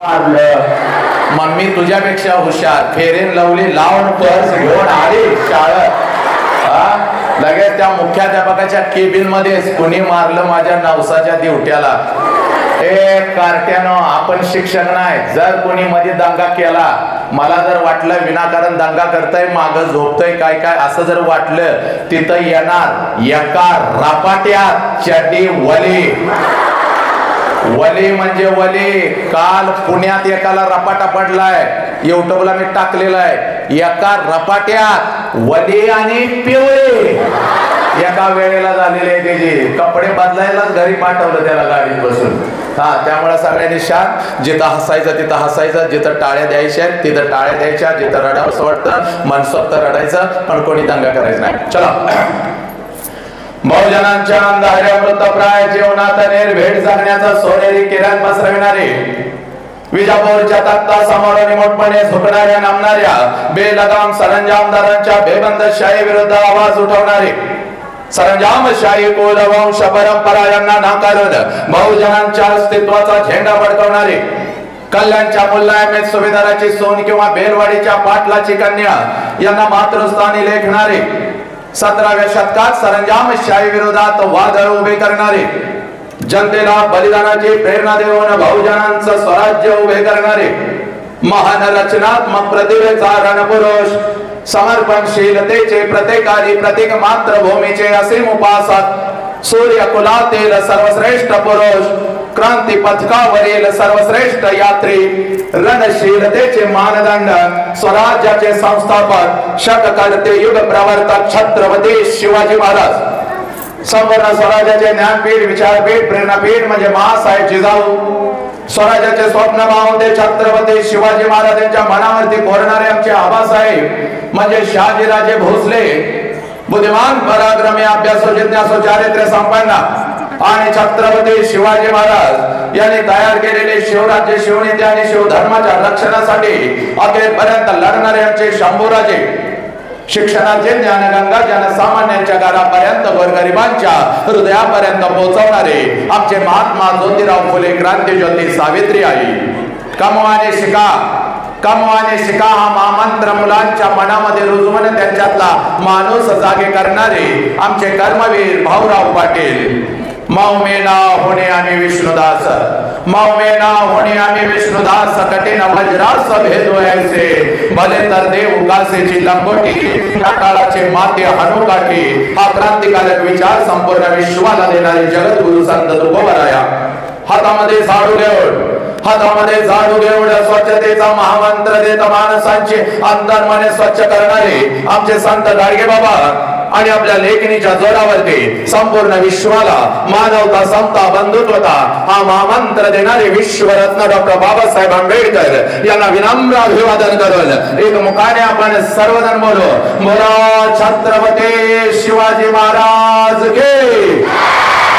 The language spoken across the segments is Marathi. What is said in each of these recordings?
मम्मी तुझ्यापेक्षा हुशार, फेरेन लवली लावून पर्स घेऊन आली शाळेत. लगेच त्या मुख्याध्यापकाच्या केबिन मध्येच कुणी मारलं माझ्या नवसाच्या दिवट्याला. ए कार्ट्यानो, आपण शिक्षक नाही. जर कोणी मध्ये दंगा केला, मला जर वाटलं विनाकारण दंगा करताय, माग झोपतय काय काय असं जर वाटलं, तिथं येणार एका रपाट्यात चटी वली. वली म्हणजे वली. काल पुण्यात एकाला रपाटा पडलाय, युट्यूबला मी टाकलेला आहे. एका रपाट्यात वली आणि पिवळे एका वेळेला झालेले आहे. त्याचे कपडे बदलायलाच घरी पाठवलं त्याला गाडीत बसून. त्यामुळे सगळ्यांनी शांत. जिथं हसायचं तिथं हसायचं, जिथं टाळ्या द्यायच्या तिथं टाळ्या द्यायच्या, जिथं रडावंसं वाटतं मनसोक्त रडायचं, पण कोणी दंगा करायचं नाही. चला, बहुजनांच्या अंधाऱ्या मृतप्राय जीवनात निर्भीड जगण्याचा सोनेरी किरण पसरविणारे, विजापूरच्या तख्ता समोर निमूटपणे झुकणाऱ्या नामणाऱ्या बेलगाम सरंजामदारांच्या बेबंदशाही विरुद्ध आवाज उठवणारे, सरंजामशाही कुल वंश परंपरा यांना नाकारून बहुजनांच्या अस्तित्वाचा झेंडा फडकवणारे, कल्याणच्या मुल्लायमेत सुभेदाराची सोन किंवा बेलवाडीच्या पाटलाची कन्या यांना मातृस्थानी लेखणारे, 17व्या शतकात सरंजामशाही विरोधात वादळ उभे करणारे, जनतेला बलिदानाची प्रेरणा देऊन बहुजनांचं स्वराज्य उभे करणारे, महान रचनात्मक प्रतिभेचा रणपुरुष, समर्पणशीलतेचे प्रत्येकारी प्रतीक मातृभूमीचे असीम उपासक, सूर्यकुलातील सर्वश्रेष्ठ पुरुष, क्रांती पथकावरील सर्वश्रेष्ठ यात्री, रणशीलतेचे मानदंड, स्वराज्याचे संस्थापक, शककर्ते, युग प्रवर्तक छत्रपती शिवाजी महाराज, संपूर्ण स्वराज्याचे ज्ञानपीठ, विचारपीठ, प्रेरणापीठ म्हणजे महासाहेब जिजाऊ, स्वराज्याचे स्वप्न पाहून छत्रपती शिवाजी महाराज यांच्या मनावरती कोरणारे आमचे आबासाहेब म्हणजे शहाजीराजे भोसले, बुद्धिमान पराक्रमी अभ्यासू जिज्ञासू चारित्र्य संपन्न आणि छत्रपती शिवाजी महाराज यांनी तयार केलेले शिवराज्य, शिवनीती आणि शिवधर्माच्या रक्षणासाठी अखेरपर्यंत लढणारे आमचे शंभूराजे, शिक्षणाचे ज्ञानगंगा जनसामान्यांच्या घरापर्यंत गोरगरिबांच्या हृदयापर्यंत पोहोचवणारे आमचे महात्मा ज्योतिराव फुले क्रांतीज्योती सावित्री आई. कमवाने शिका, कमवाने शिका हा महामंत्र मुलांच्या मनामध्ये रुजवून त्यांच्यातला माणूस जागे करणारे आमचे कर्मवीर भाऊराव पाटील. मौमेना होणे आम्ही विष्णुदास, मौमेना होणे आम्ही विष्णुदास, कठीण वज्रास भेदो ऐसे, भले तर देव उगासेची लंगोटी, त्या काळाचे माते हनुकाठी, हा क्रांतिकारक विचार संपूर्ण विश्वाला देणारे जगद्गुरु संत तुकोबराया. हातामध्ये झाडू घेऊन, हातामध्ये झाडू घेऊन स्वच्छतेचा महामंत्र देत माणसांचे अंतर्मने स्वच्छ करणारे आमचे संत गाडगे बाबा आणि आपल्या लेखणीच्या जोरावरती संपूर्ण विश्वाला मानवता, समता, बंधुत्वता हा महामंत्र देणारे विश्वरत्न डॉक्टर बाबासाहेब आंबेडकर यांना विनम्र अभिवादन करून एक मुखाने आपण सर्वजण बोलो, बोला छत्रपती शिवाजी महाराज के,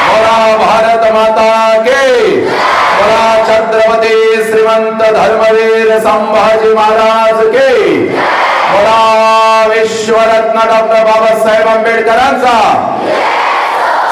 बोला भारत माता के, बोला छत्रपती श्रीमंत धर्मवीर संभाजी महाराज के, बोला विश्वरत्न डॉक्टर बाबासाहेब आंबेडकरांचा.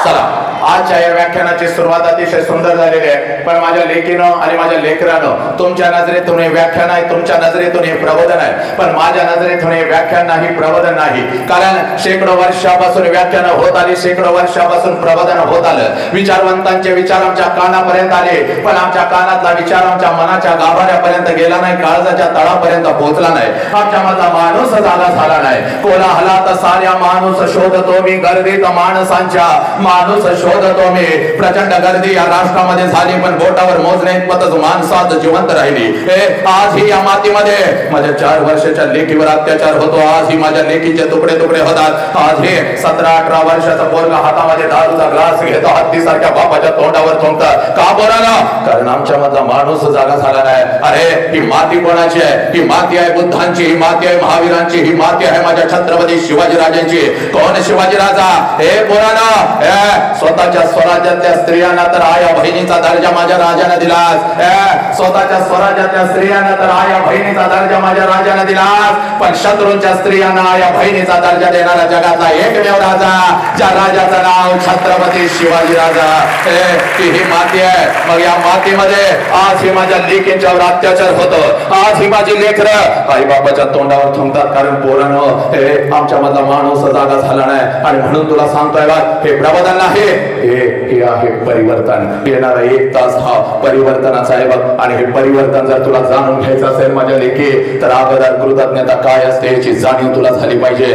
चला, आजच्या या व्याख्यानाची सुरुवात अतिशय सुंदर झालेली आहे, पण माझ्या लेखीनं आणि माझ्या लेकरानं तुमच्या नजरेतून हे व्याख्यान आहे, तुमच्या नजरेतून हे प्रबोधन आहे, पण माझ्या नजरेतून हे व्याख्यान नाही, प्रबोधन नाही. कारण शेकडो वर्षापासून व्याख्यान होत आली, शेकडो वर्षापासून प्रबोधन होत आलं, विचारवंतांचे विचार आमच्या कानापर्यंत आले, पण आमच्या कानातला विचार आमच्या मनाच्या गाभाऱ्यापर्यंत गेला नाही, काळजाच्या तळापर्यंत पोहोचला नाही, आमच्या मधला माणूस जागा झाला नाही. कोलाहलात साऱ्या माणूस शोधतो मी, गर्दीत माणसांच्या माणूस शोधतो मी. प्रचंड गर्दी या राष्ट्रामध्ये झाली, पण बोटावर मोजणे इतपतच माणसात जिवंत राहिली. आज ही या मातीमध्ये माझ्या 4 वर्षाच्या लेकीवर अत्याचार होतो, आज ही माझ्या लेकीचे तुकडे तुकडे होतात. आज हे 17-18 वर्षाचा पोरगा हातामध्ये दारूचा ग्लास घेतो, हत्तीसारख्या बापाच्या तोंडावर थुंकतं. का बोलायला? कारण आमच्या मधला माणूस जागा झाला नाही. अरे ही माती कोणाची आहे? ही माती आहे बुद्धांची, ही माती आहे महावीरांची, ही माती आहे माझ्या छत्रपती शिवाजी राजांची. कोण शिवाजी राजा? हे बोला ना, स्वतः स्वतःच्या स्वराज्यातल्या स्त्रियांना तर आया बहिणीचा दर्जा माझ्या राजाने दिलास, स्वतःच्या स्वराज्यातल्या स्त्रियांना तर आया बहिणीचा दर्जा माझ्या राजाने दिलास, पण शत्रूंच्या स्त्रियांना आया बहिणीचा दर्जा देणारा जगातला एकमेव राजा, ज्या राजाचं नाव छत्रपती शिवाजी राजा. ही माती आहे. मग या मातीमध्ये आज ही माझ्या लेकींच्यावर अत्याचार होतो. आज ही माझी लेकरं आई बाबाच्या तोंडावर थुंकतात, कारण पोरानं हे आमच्या मधला माणूस जागा झाला नाही. आणि म्हणून तुला सांगतोय बा, हे प्रबोधन आहे, हे आहे परिवर्तन. येणारा 1 तास हा परिवर्तनाचा आहे बघ. आणि हे परिवर्तन जर तुला जाणून घ्यायचं असेल माझ्या लेकी, तर अगोदर कृतज्ञता काय असते याची जाणीव तुला झाली पाहिजे.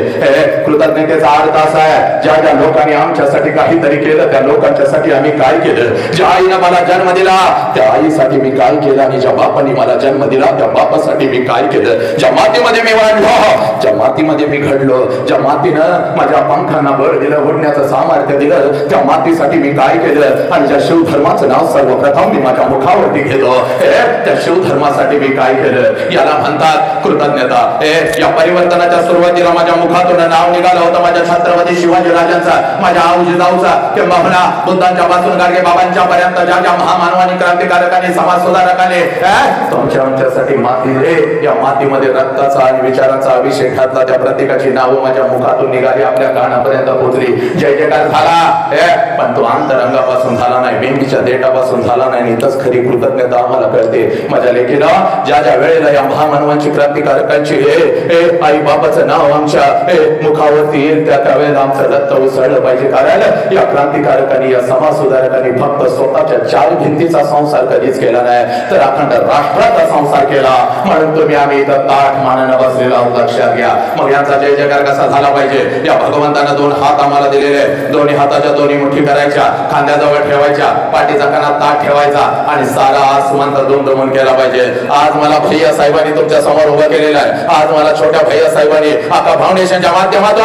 कृतज्ञतेचा अर्थ असा आहे, ज्या ज्या लोकांनी आमच्यासाठी काहीतरी केलं त्या लोकांच्यासाठी आम्ही काय केलं. ज्या आईनं मला जन्म दिला त्या आईसाठी मी काय केलं, आणि ज्या बापाने मला जन्म दिला त्या बापासाठी मी काय केलं. ज्या मातीमध्ये मी वाढलो, ज्या मातीमध्ये मी घडलो, ज्या मातीनं माझ्या पंखांना बळ दिलं, उडण्याचं सामर्थ्य दिलं, त्या मातीसाठी मी काय केलं. आणि ज्या शिवधर्माचं नाव सर्वप्रथम मी माझ्या मुखावरती घेतो, त्या शिवधर्मासाठी मी काय केलं. याला म्हणतात कृतज्ञता. या परिवर्तनाच्या सुरुवातीला माझ्या मुखातून नाव निघालं होतं माझ्या छत्रपती शिवाजी राजांचा, माझ्या आऊजी जाऊचा, किंवा म्हणा बुद्धांच्या पासून गाडगे बाबांच्या पर्यंत ज्या ज्या महामानवानी, क्रांतिकारकांनी, समाज सुधारकांनी तुमच्या आमच्यासाठी माती दे. या मातीमध्ये रक्ताचा आणि विचाराचा अभिषेक घातला. त्या प्रत्येकाची नावं माझ्या मुखातून निघाली, आपल्या कानापर्यंत पोहोचली. जय जयकार झाला, पण तो अंतरंगापासून झाला नाही, मेंदीच्या देठापासून झाला नाही. इथंच खरी कृतज्ञता आम्हाला कळते माझ्या लेकीला. ज्या ज्या वेळेला या महामानवांची, क्रांतिकारकांची आई बाबाचं नाव आमच्या मुखावरती येईल, त्या त्यावेळेला आमचं रक्त उसळलं पाहिजे. कारण या क्रांतिकारकांनी, या समाज सुधारकांनी फक्त स्वतःच्या 4 भिंतीचा संसार कधीच केला नाही, तर अखंड राष्ट्राचा संसार केला. म्हणून तुम्ही आम्ही इथं ताठ मानानं बसलेलो आहोत, लक्षात घ्या. मग यांचा जय जयकार कसा झाला पाहिजे. या भगवंतानं 2 हात आम्हाला दिलेले, दोन्ही हाताच्या दोन्ही मुठी करायच्या, खांद्याजवळ ठेवायच्या, पाठीचा कणात ताट ठेवायचा, आणि सारा आसमान तर दुमदुमून केला पाहिजे. आज मला भैया साहेबांनी तुमच्या समोर उभं केलेलं आहे. आज मला छोट्या भैया साहेबांनी आका फाउंडेशनच्या माध्यमातून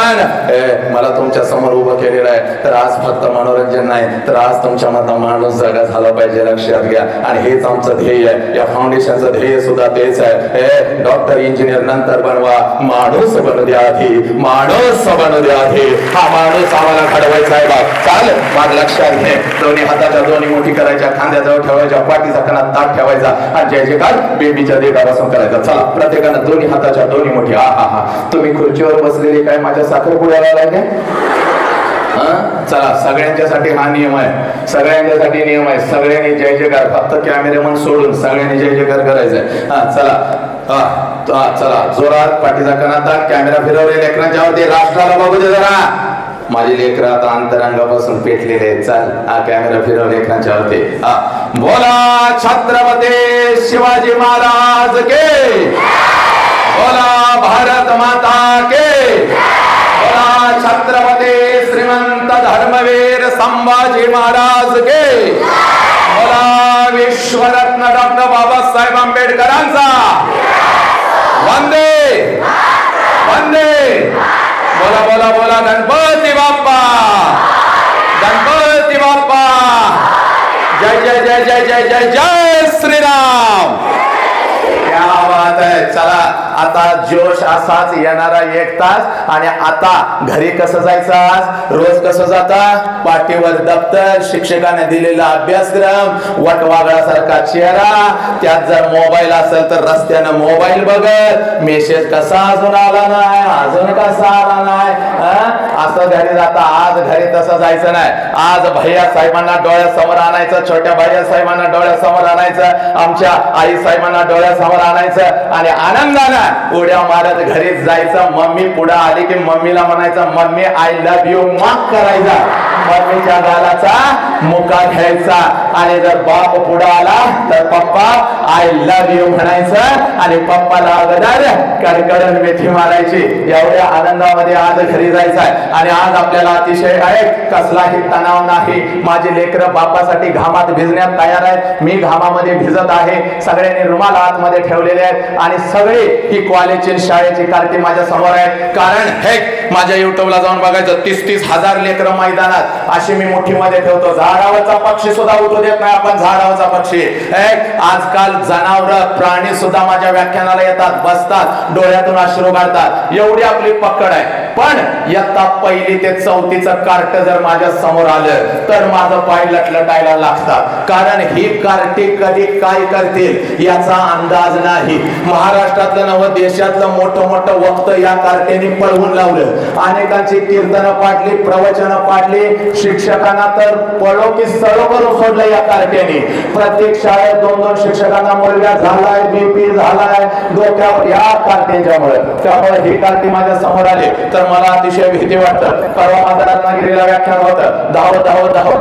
मला तुमच्या समोर उभं केलेलं आहे. तर आज फक्त मनोरंजन नाही, तर आज तुमच्या मधला माणूस जागा झाला पाहिजे, लक्षात घ्या. आणि हेच आमचं ध्येय आहे. या फाउंडेशनचं ध्येय सुद्धा तेच आहे. डॉक्टर, इंजिनियर नंतर बनवा, माणूस बनू द्या आधी, माणूस बनू द्या आधी. हा माणूस आम्हाला घडवायचा आहे बा. चाल माझ लक्षात घे. दोन्ही हाताच्या दोन्ही मुठी करायच्या, खांद्याजवळ ठेवायच्या, पाठीचा कणात ताट ठेवायचा, आणि जय जयकार बेबीच्या देठापासून करायचा. चला प्रत्येकानं दोन्ही हाताच्या दोन्ही मुठी. हा तुम्ही खुर्चीवर बसलेले काय माझ्या साखरपुड्याला आलाय काय? चला सगळ्यांच्यासाठी हा नियम आहे, सगळ्यांच्यासाठी नियम आहे. सगळ्यांनी जय जयकार, फक्त कॅमेरामन सोडून सगळ्यांनी जय जयकार करायचंय. चला चला जोरात, पाठीचा कणात ताट, कॅमेरा फिरवले लेकरांच्या वरती, राष्ट्राला बघू दे जरा. माझी लेकरं आता अंतरंगापासून पेटलेले आहेत. चल हा कॅमेरा फिरव लेकरांच्या वरती. बोला छत्रपती शिवाजी महाराज के, बोला भारत माता के, बोला छत्रपती श्रीमंत धर्मवीर संभाजी महाराज के, बोला विश्वरत्न डॉक्टर बाबासाहेब आंबेडकरांचा वंदे वंदे. बोला बोला बोला गणपती बाप्पा, गणपती बाप्पा. जय जय जय जय जय जय जय श्रीराम. क्या बात आहे. चला आता जोश असाच येणारा 1 तास. आणि आता घरी कसं जायचं, आज रोज कसं जाता, पाठीवर दप्तर, शिक्षकाने दिलेला अभ्यासक्रम, वटवागळासारखा चेहरा, त्यात जर मोबाईल असेल तर रस्त्यानं मोबाईल बघत, मेसेज कसा अजून आला नाही, अजून कसा आला नाही, असं घरी जाता. आज घरी तसं जायचं नाही. आज भैया साहेबांना डोळ्यासमोर आणायचं, छोट्या भैया साहेबांना डोळ्यासमोर आणायचं, आमच्या आई साहेबांना डोळ्यासमोर आणायचं, आणि आनंदानं उड्या मारत घरीच जायचं. मम्मी पुढे आली की मम्मीला म्हणायचं, मम्मी आय लव्ह यू, माफ करायचा, मम्मीच्या गालाचा मुका घ्यायचा. आणि जर बाप पुढे आला तर पप्पा आय लव्ह यू म्हणायचं, आणि पप्पाला अगोदर कडकडून मिठी मारायची. एवढ्या आनंदामध्ये आज घरी जायचं आहे. आणि आज आपल्याला अतिशय आहे, कसलाही तणाव नाही. माझी लेकरं बापासाठी घामात भिजण्यात तयार आहेत, मी घामामध्ये भिजत आहे. सगळ्यांनी रुमाल आतमध्ये ठेवलेले आहेत, आणि सगळे ही कॉलेजची शाळेची कार्टी माझ्या समोर आहे. कारण हे माझ्या युट्यूबला जाऊन बघायचं, 30-30 हजार लेकरं मैदानात अशी मी मुठीमध्ये ठेवतो. झाडावरचा पक्षी सुद्धा उठू देत नाही आपण, झाडावरचा पक्षी. आजकाल जनावर, प्राणी सुद्धा माझ्या व्याख्यानाला येतात, बसतात, डोळ्यातून अश्रू काढतात. एवढी आपली पकड आहे. पण इयत्ता पहिली ते चौथीचं कार्ट जर माझ्या समोर आलं तर माझं पाय लटलटायला लागतात, कारण ही कार्टी कधी काय करतील याचा अंदाज नाही. महाराष्ट्रातलं नव देशातलं मोठं मोठं वक्त या कार्ट्याने पळवून लावलं. अनेकांची कीर्तनं पाडली, प्रवचनं पाडली, शिक्षकांना तर पळो की सळो करून सोडलं या कार्ट्याने. प्रत्येक शाळेत 2-2 शिक्षकांना मुलगा झालाय, बीपी झालाय डोक्यावर या कार्ट्यांच्यामुळे. त्यामुळे ही कार्टी माझ्या समोर आली तर मला अतिशय भीती वाटतं. परवा माझं रत्नागिरीला व्याख्यान होतं.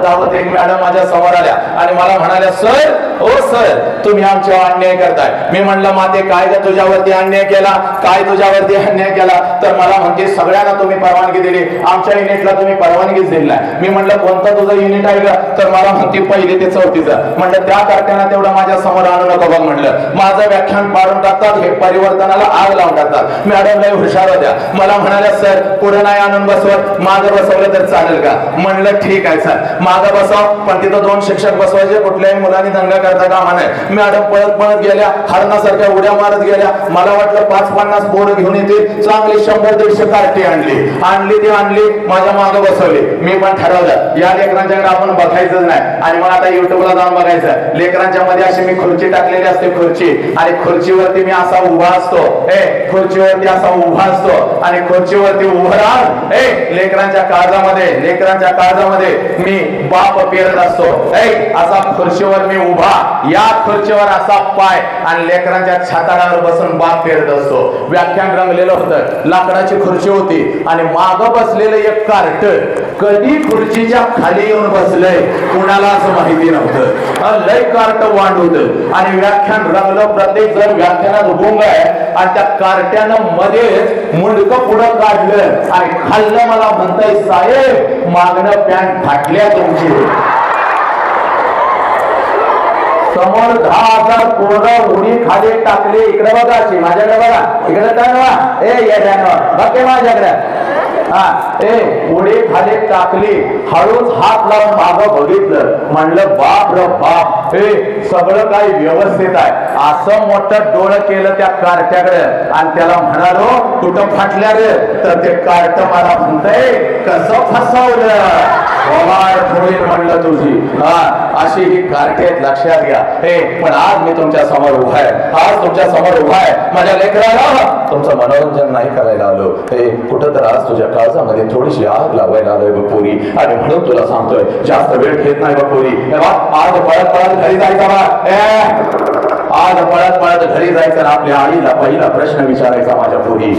धावत एक मॅडम माझ्या समोर आल्या आणि मला म्हणाल्या, सर ओ सर तुम्ही आमच्यावर अन्याय करताय. मी म्हणलं माते काय ग तुझ्यावरती अन्याय केला, काय तुझ्यावरती अन्याय केला? तर मला म्हणते सगळ्यांना तुम्ही परवानगी दिली, आमच्या युनिटला तुम्ही परवानगीच दिली नाही. मी म्हणलं कोणतं तुझं युनिट आहे का? तर मला म्हणते पहिली ते चौथीचं. म्हणलं त्या कार्ट्याला तेवढं माझ्या समोर आणू नको बघ. म्हणलं माझं व्याख्यान पाडून टाकतात, हे परिवर्तनाला आग लावून टाकतात. मॅडम लय हुशार होत्या. मला म्हणाल्या सर पुढे नाही आणून बसवत, मागं बसवलं तर चालेल का? म्हणलं ठीक आहे सर मागं बसव, पण तिथं 2 शिक्षक बसवायचे, कुठल्याही मुलांनी दंगा करता कामा नये. मॅडम पळत गेल्या, हरणासारख्या उड्या मारत गेल्या. मला वाटलं 5-50 पोरं घेऊन येतील, चांगली 100-150 कार्टी आणली माझ्या मागं बसवली. मी पण ठरवलं या लेकरांच्याकडे आपण बघायचंच नाही आणि मग आता युट्यूबला जाऊन बघायचं. लेकरांच्या मध्ये अशी मी खुर्ची टाकलेली असते, खुर्ची, आणि खुर्चीवरती मी असा उभा असतो, खुर्चीवरती असा उभा असतो आणि खुर्चीवरती उभं राहून लेकरांच्या काळजामध्ये मी बाप पेरत असतो. असा खुर्चीवर मी उभा, या खुर्चीवर असा पाय आणि लेकरांच्या छाताडावर बसून बाप पेरत असतो. व्याख्यान रंगलेलं होतं, लाकडाची खुर्ची होती आणि मागं बसलेलं एक कार्ट कधी खुर्चीच्या खाली येऊन बसलंय कुणालाच माहिती नव्हतं. लय कार्ट वांड होतं आणि व्याख्यान रंगलं. प्रत्येक जण व्याख्यानात गुंग आहे आणि त्या कार्ट्यानं मध्येच मुंडकं पुढं काढलं आणि खाल्लं. मला म्हणताय साहेब मागणं पॅन्ट फाटल्या तुमची. समोर 10,000 पोरं उडी खाली टाकली. इकडे बघा, माझ्याकडे बघा, इकडे काय बघ माझ्याकडे. उडी खाली टाकली, हळूच हात लावून मागं बघितलं. म्हणलं बाप रे बाप, सगळं काही व्यवस्थित आहे. असं मोठं डोळं केलं त्या कार्ट्याकडे आणि त्याला म्हणालो कुठं फाटल्या रे? तर ते कार्ट मला म्हणतंय कसं फसवलं म्हणलं तुझी. अशी ही कार्टे लक्षात घ्या. पण आज मी तुमच्या समोर उभा आहे, माझ्या लेकराला तुमचं मनोरंजन नाही करायला आलो. कुठं तर आज तुझ्या काळजामध्ये थोडीशी आग लावायला आलोय बपोरी, आणि म्हणून तुला सांगतोय जास्त वेळ घेत नाही बपोरी. आज पळत घरी जायचा बा, आज पळत घरी जायचं. आपल्या आईला पहिला प्रश्न विचारायचा माझ्या पोरी.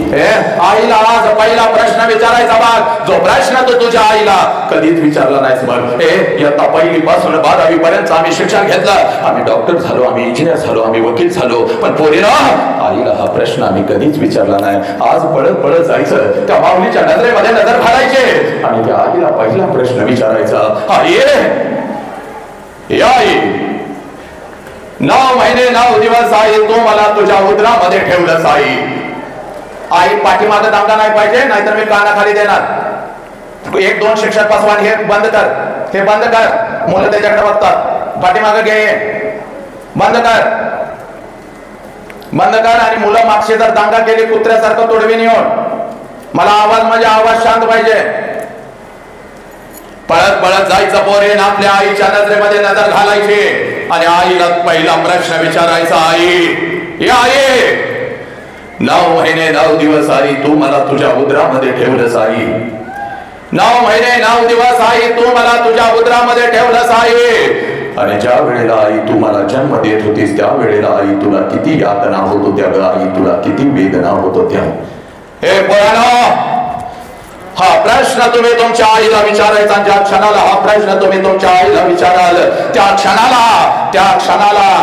आईला आज पहिला प्रश्न विचारायचा बघ, जो प्रश्न तू तुझ्या आईला कधीच विचारला नाहीस बघ. इयत्ता पहिली पासून 12वी पर्यंत आम्ही शिक्षण घेतलं, आम्ही डॉक्टर झालो, आम्ही इंजिनियर झालो, आम्ही वकील झालो, पण पोरीला आईला हा प्रश्न आम्ही कधीच विचारला नाही. आज पळत जायचं, त्या माऊलीच्या नजरेमध्ये नजर घालायचे आणि त्या आईला पहिला प्रश्न विचारायचा, आई 9 महिने 9 दिवस आई तू मला तुझ्या उदरामध्ये ठेवलंस आई. आई पाठीमागं दांगा नाही पाहिजे, नाहीतर मी कानाखाली देणार. 1-2 शिक्षक बसवा, हे बंद कर, मुलं त्याच्याकडे बघतात. पाठीमागं घे, बंद कर आणि मुलं मागशी जर दांगा केली कुत्र्यासारखं तोडवी येऊन, मला आवाज शांत पाहिजे. पळत जायचं पोरेन, आपल्या आईच्या नजरेमध्ये नजर घालायची आणि आईला पहिला प्रश्न विचारायचा, आई 9 महिने 9 दिवस आई तू मला तुझ्या उदरामध्ये ठेवलंस आई. 9 महिने 9 दिवस आई तू मला तुझ्या उदरामध्ये ठेवलंस आई. आणि ज्या वेळेला आई तू मला जन्म देत होतीस त्या वेळेला आई तुला किती यातना होत होत्या ग आई, तुला किती वेदना होत होत्या. हे पोरांनो, हा प्रश्न तुम्ही तुमच्या आईला विचारायचा. ज्या क्षणाला हा प्रश्न तुम्ही तुमच्या आईला विचाराल त्या क्षणाला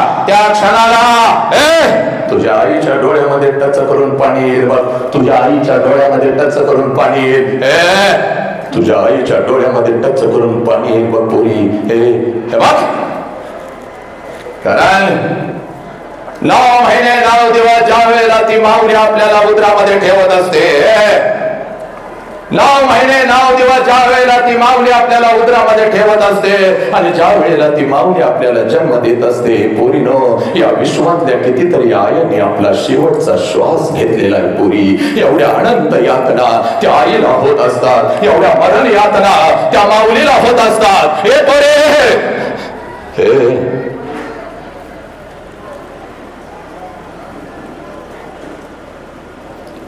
तुझ्या आईच्या डोळ्यामध्ये टच करून पाणी येईल बघ. तुझ्या आईच्या डोळ्यामध्ये टच करून पाणी येईल. तुझ्या आईच्या डोळ्यामध्ये टच करून पाणी येईल बघ पोरी. हे बघ, कारण 9 महिने 9 दिवस ज्या वेळेला ती माऊली आपल्याला उदरामध्ये ठेवत असते, 9 महिने 9 दिवस ज्या वेळेला ती माऊली आपल्याला उदरामध्ये ठेवत असते आणि ज्या वेळेला ती माऊली आपल्याला जन्म देत असते, पोरीनो या विश्वातल्या कितीतरी आईने आपला शेवटचा श्वास घेतलेला आहे पोरी. एवढ्या अनंत यातना त्या आईला होत असतात, एवढ्या मरण यातना त्या माऊलीला होत असतात. हे पोरे, हे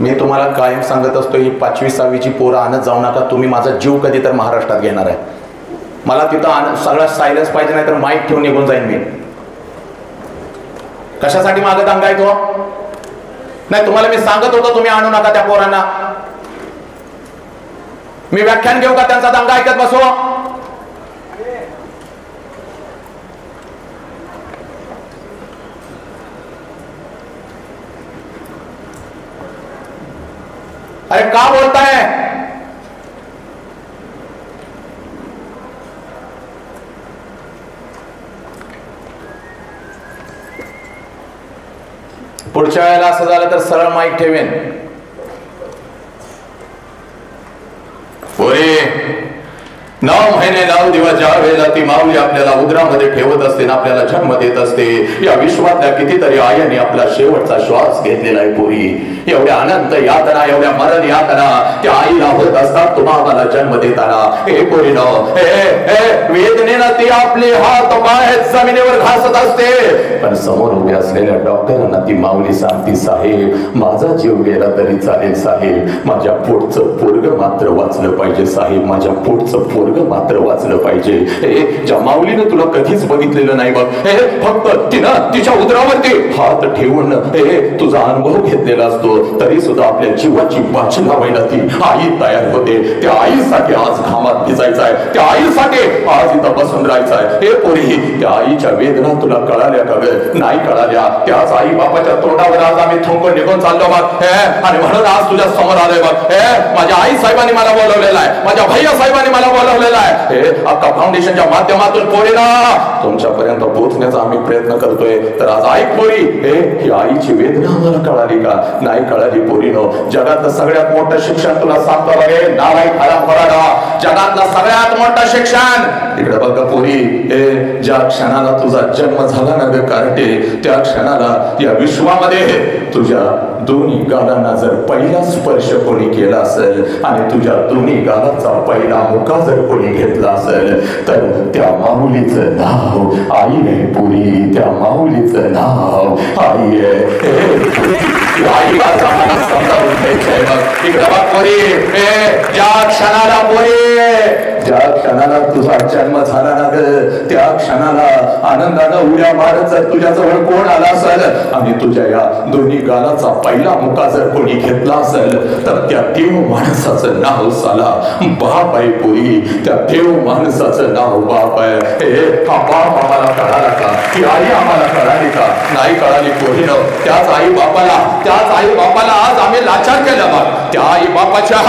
मी तुम्हाला कायम सांगत असतो, ही 5वी 6वीची पोरं आणत जाऊ नका. तुम्ही माझा जीव कधी तर महाराष्ट्रात घेणार आहे. मला तिथं सगळा सायलेन्स पाहिजे, नाही तर माईक ठेवून निघून जाईन मी. कशासाठी मागत अंगाय तो नाही. तुम्हाला मी सांगत होतो तुम्ही आणू नका त्या पोरांना. मी व्याख्यान घेऊ का त्यांचा दंगा ऐकत बसो? अरे का बोलताय? पुढच्या वेळेला असं झालं तर सरळ माईक ठेवेन. पोरे, 9 महिने 9 दिवस ज्या वेळेला ती माऊली आपल्याला उदरामध्ये ठेवत असते, आपल्याला जन्म देत असते, या विश्वातल्या कितीतरी आयांनी आपला शेवटचा श्वास घेतलेला आहे पोरी. एवढ्या अनंत यातना, एवढ्या मरण यातना त्या आईला होत असतात तुम्हाला जन्म देताना. हे पोरीनो, वेदनेनं ती आपले हात पाय जमिनीवर घासत असते, पण समोर उभे असलेल्या डॉक्टरांना ती माऊली सांगते, साहेब माझा जीव गेला तरी चालेल साहेब, माझ्या पोटचं पोरग मात्र वाचलं पाहिजे साहेब, माझ्या पोटचं पोरग मात्र वाचलं पाहिजे. ज्या माऊलीनं तुला कधीच बघितलेलं नाही बघ, फक्त तिनं तिच्या उदरावरती हात ठेवून तुझा अनुभव घेतलेला असतो, तरी सुद्धा आपल्या जीवाची बाची लावायला ती आई तयार होते. त्या आईसाठी आज घामात भिजायचं आहे, त्या आईसाठी आज इथं बसून राहायचं आहे. हे पोरी, त्या आईच्या वेदना तुला कळाल्या का नाही कळाल्या? त्याच आई बापाच्या तोंडावर आज आम्ही थुंकून निघून चाललो बघ, आणि म्हणून आज तुझ्या समोर आलोय बघ. माझ्या आई साहेबांनी मला बोलवलेलं आहे, माझ्या भैया साहेबांनी मला बोलवलेलं आहे. अक्का फाउंडेशनच्या माध्यमातून पोरीला तुमच्यापर्यंत पोहोचण्याचा आम्ही प्रयत्न करतोय. तर आज ऐक पोरी, ही आईची वेदना आम्हाला कळाली का नाही कळाली? पोरीनो, जगातलं सगळ्यात मोठं शिक्षण तुला सांगतो बघे, नाव आहे हराम खोराडा. जगातलं सगळ्यात मोठं शिक्षण इकडे बघ पोरी, ज्या क्षणाला तुझा जन्म झाला ना ग कार्टे, त्या क्षणाला या विश्वामध्ये तुझ्या दोन्ही गालांना जर पहिला स्पर्श कोणी केला असेल आणि तुझ्या दोन्ही गालांचा पहिला मुका जर कोणी घेतला असेल, तर त्या माऊलीचं नाव आई आहे पुरी, त्या माऊलीचं नाव आई आहे. ज्या क्षणाला तुझा जन्म झाला ना ग, त्या क्षणाला आनंदानं उड्या मारत जर तुझ्या जवळ कोण आला असेल आणि तुझ्या या दोन्ही गालाचा पहिला मुका जर कोणी घेतला असेल, तर त्या देव माणसाचं नाव साला बाप आहे पुरी, त्या देव माणसाचं नाव बाप आहे. हा बाप आम्हाला कळाला का? ती आई आम्हाला कळाली का नाही कळाली? पोरीनो, त्याच आई बापाला आज आम्ही लाचार केलं बघ. त्या आई बापाच्या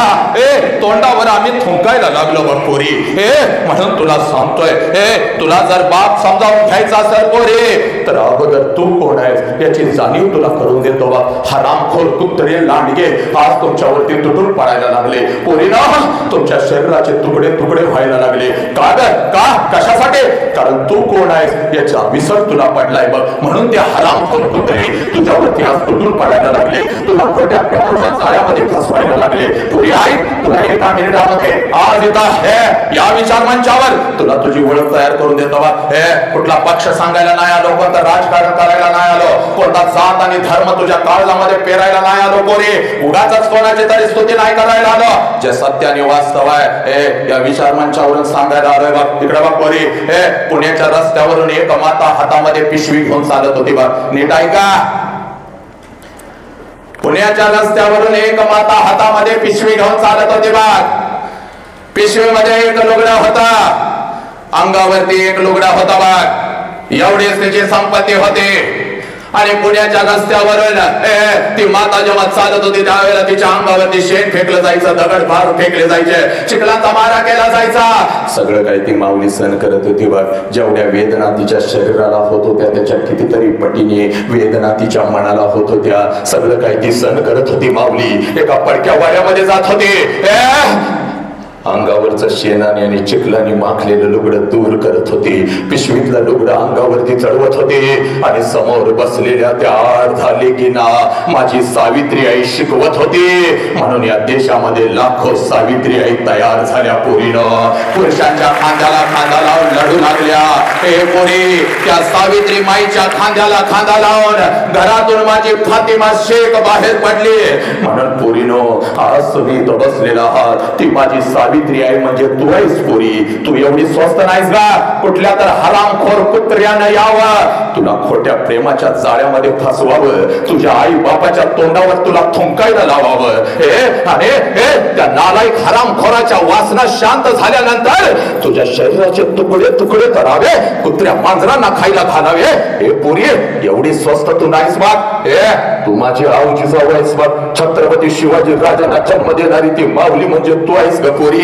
तोंडावर आम्ही थुंकायला लागलो बघ पोरी. म्हणून तुला सांगतोय, तुला जर बाप समजावून घ्यायचा असेल पोरी, तर अगोदर तू कोण आहेस याची जाणीव तुला करून देतो बघ. हरामखोर कुत्रे लांडगे आज तुमच्यावरती तुटून पडायला लागले पोरीनो, तुमच्या शरीराचे तुकडे तुकडे व्हायला लागले. का कशासाठी? कारण तू कोण आहेस याचा विसर तुला पडलाय बघ. म्हणून त्या हरामखोर कुत्रे तुझ्यावरती आज तुटून पडायला लागले, तुला खोट्या जाळ्यामध्ये फसवायला लागले. पुरी आई, तुला एका मिनिटामध्ये आज इथं या विचार मंचावर तुला तुझी ओळख तयार करून देतो बा. कुठला पक्ष सांगायला नाही आलो, कोणतं राजकारण करायला नाही आलो, कोणता जात आणि धर्म तुझ्या काळजामध्ये पेरायला नाही आलो पोरी. उगाच कोणाची तरी स्तुती नाही करायला आलो, जे सत्य आणि वास्तव आहे या विचार मंचावरून सांगायला आलोय बघ. इकडे बघ पोरी, पुण्याच्या रस्त्यावरून एक माता हातामध्ये पिशवी घेऊन चालत होती बघ. नीट ऐका, पुण्याच्या रस्त्यावरून एक माता हातामध्ये पिशवी घेऊन चालत होती बघ. पिशवीमध्ये एक लुगडा होता, अंगावरती एक लुगडा होता बघ. एवढीच तिची संपत्ती होती आणि पुण्याच्या रस्त्यावरून ती माता जेव्हा चालत होती त्यावेळेला तिच्या अंगावरती शेण फेकलं जायचं, दगड फार फेकले जायचे, चिखलाचा मारा केला जायचा. सगळं काही ती माऊली सहन करत होती बघ. जेवढ्या वेदना तिच्या शरीराला होत होत्या त्याच्या कितीतरी पटीने वेदना तिच्या मनाला होत होत्या. सगळं काही ती सहन करत होती माऊली. एका पडक्या वाड्यामध्ये जात होती. अंगावरचं शेणाने आणि चिखलाने माखलेलं लुगडं दूर करत होती. पिशवीतलं लुगडं अंगावरती चढवत होते आणि समोर बसलेल्या त्या अर्धा लेकींना माझी सावित्री आई शिकवत होती. म्हणून या देशामध्ये लाखो सावित्री आई तयार झाल्या पोरीनं. पुरुषांच्या खांद्याला खांदा लावून लढू लागल्या. हे पोरी त्या सावित्री माईच्या खांद्याला खांदा लावून घरातून माझी फातिमा शेख बाहेर पडली. म्हणून पोरीनो आज तुम्ही तो बसलेला आहात ती माझी सावित्री आई म्हणजे तू आहेस पोरी. तू एवढी स्वस्त नाहीस का कुठल्या तर हरामखोर कुत्र्यानं यावं तुला खोट्या प्रेमाच्या जाळ्यामध्ये फसवावं, तुझ्या आई बापाच्या तोंडावर तुला थुंकायला लावावं. आणि त्या नालायक हरामखोराच्या वासना शांत झाल्यानंतर तुझ्या शरीराचे तुकडे तुकडे करावे, कुत्र्या मांजरांना खायला घालावे. हे पोरी एवढी स्वस्त तू नाहीस बघ. तू माझी आऊची जाऊ आहेस बघ. छत्रपती शिवाजी राजांना जन्म देणारी ती माऊली म्हणजे तू आहेस ग पोरी.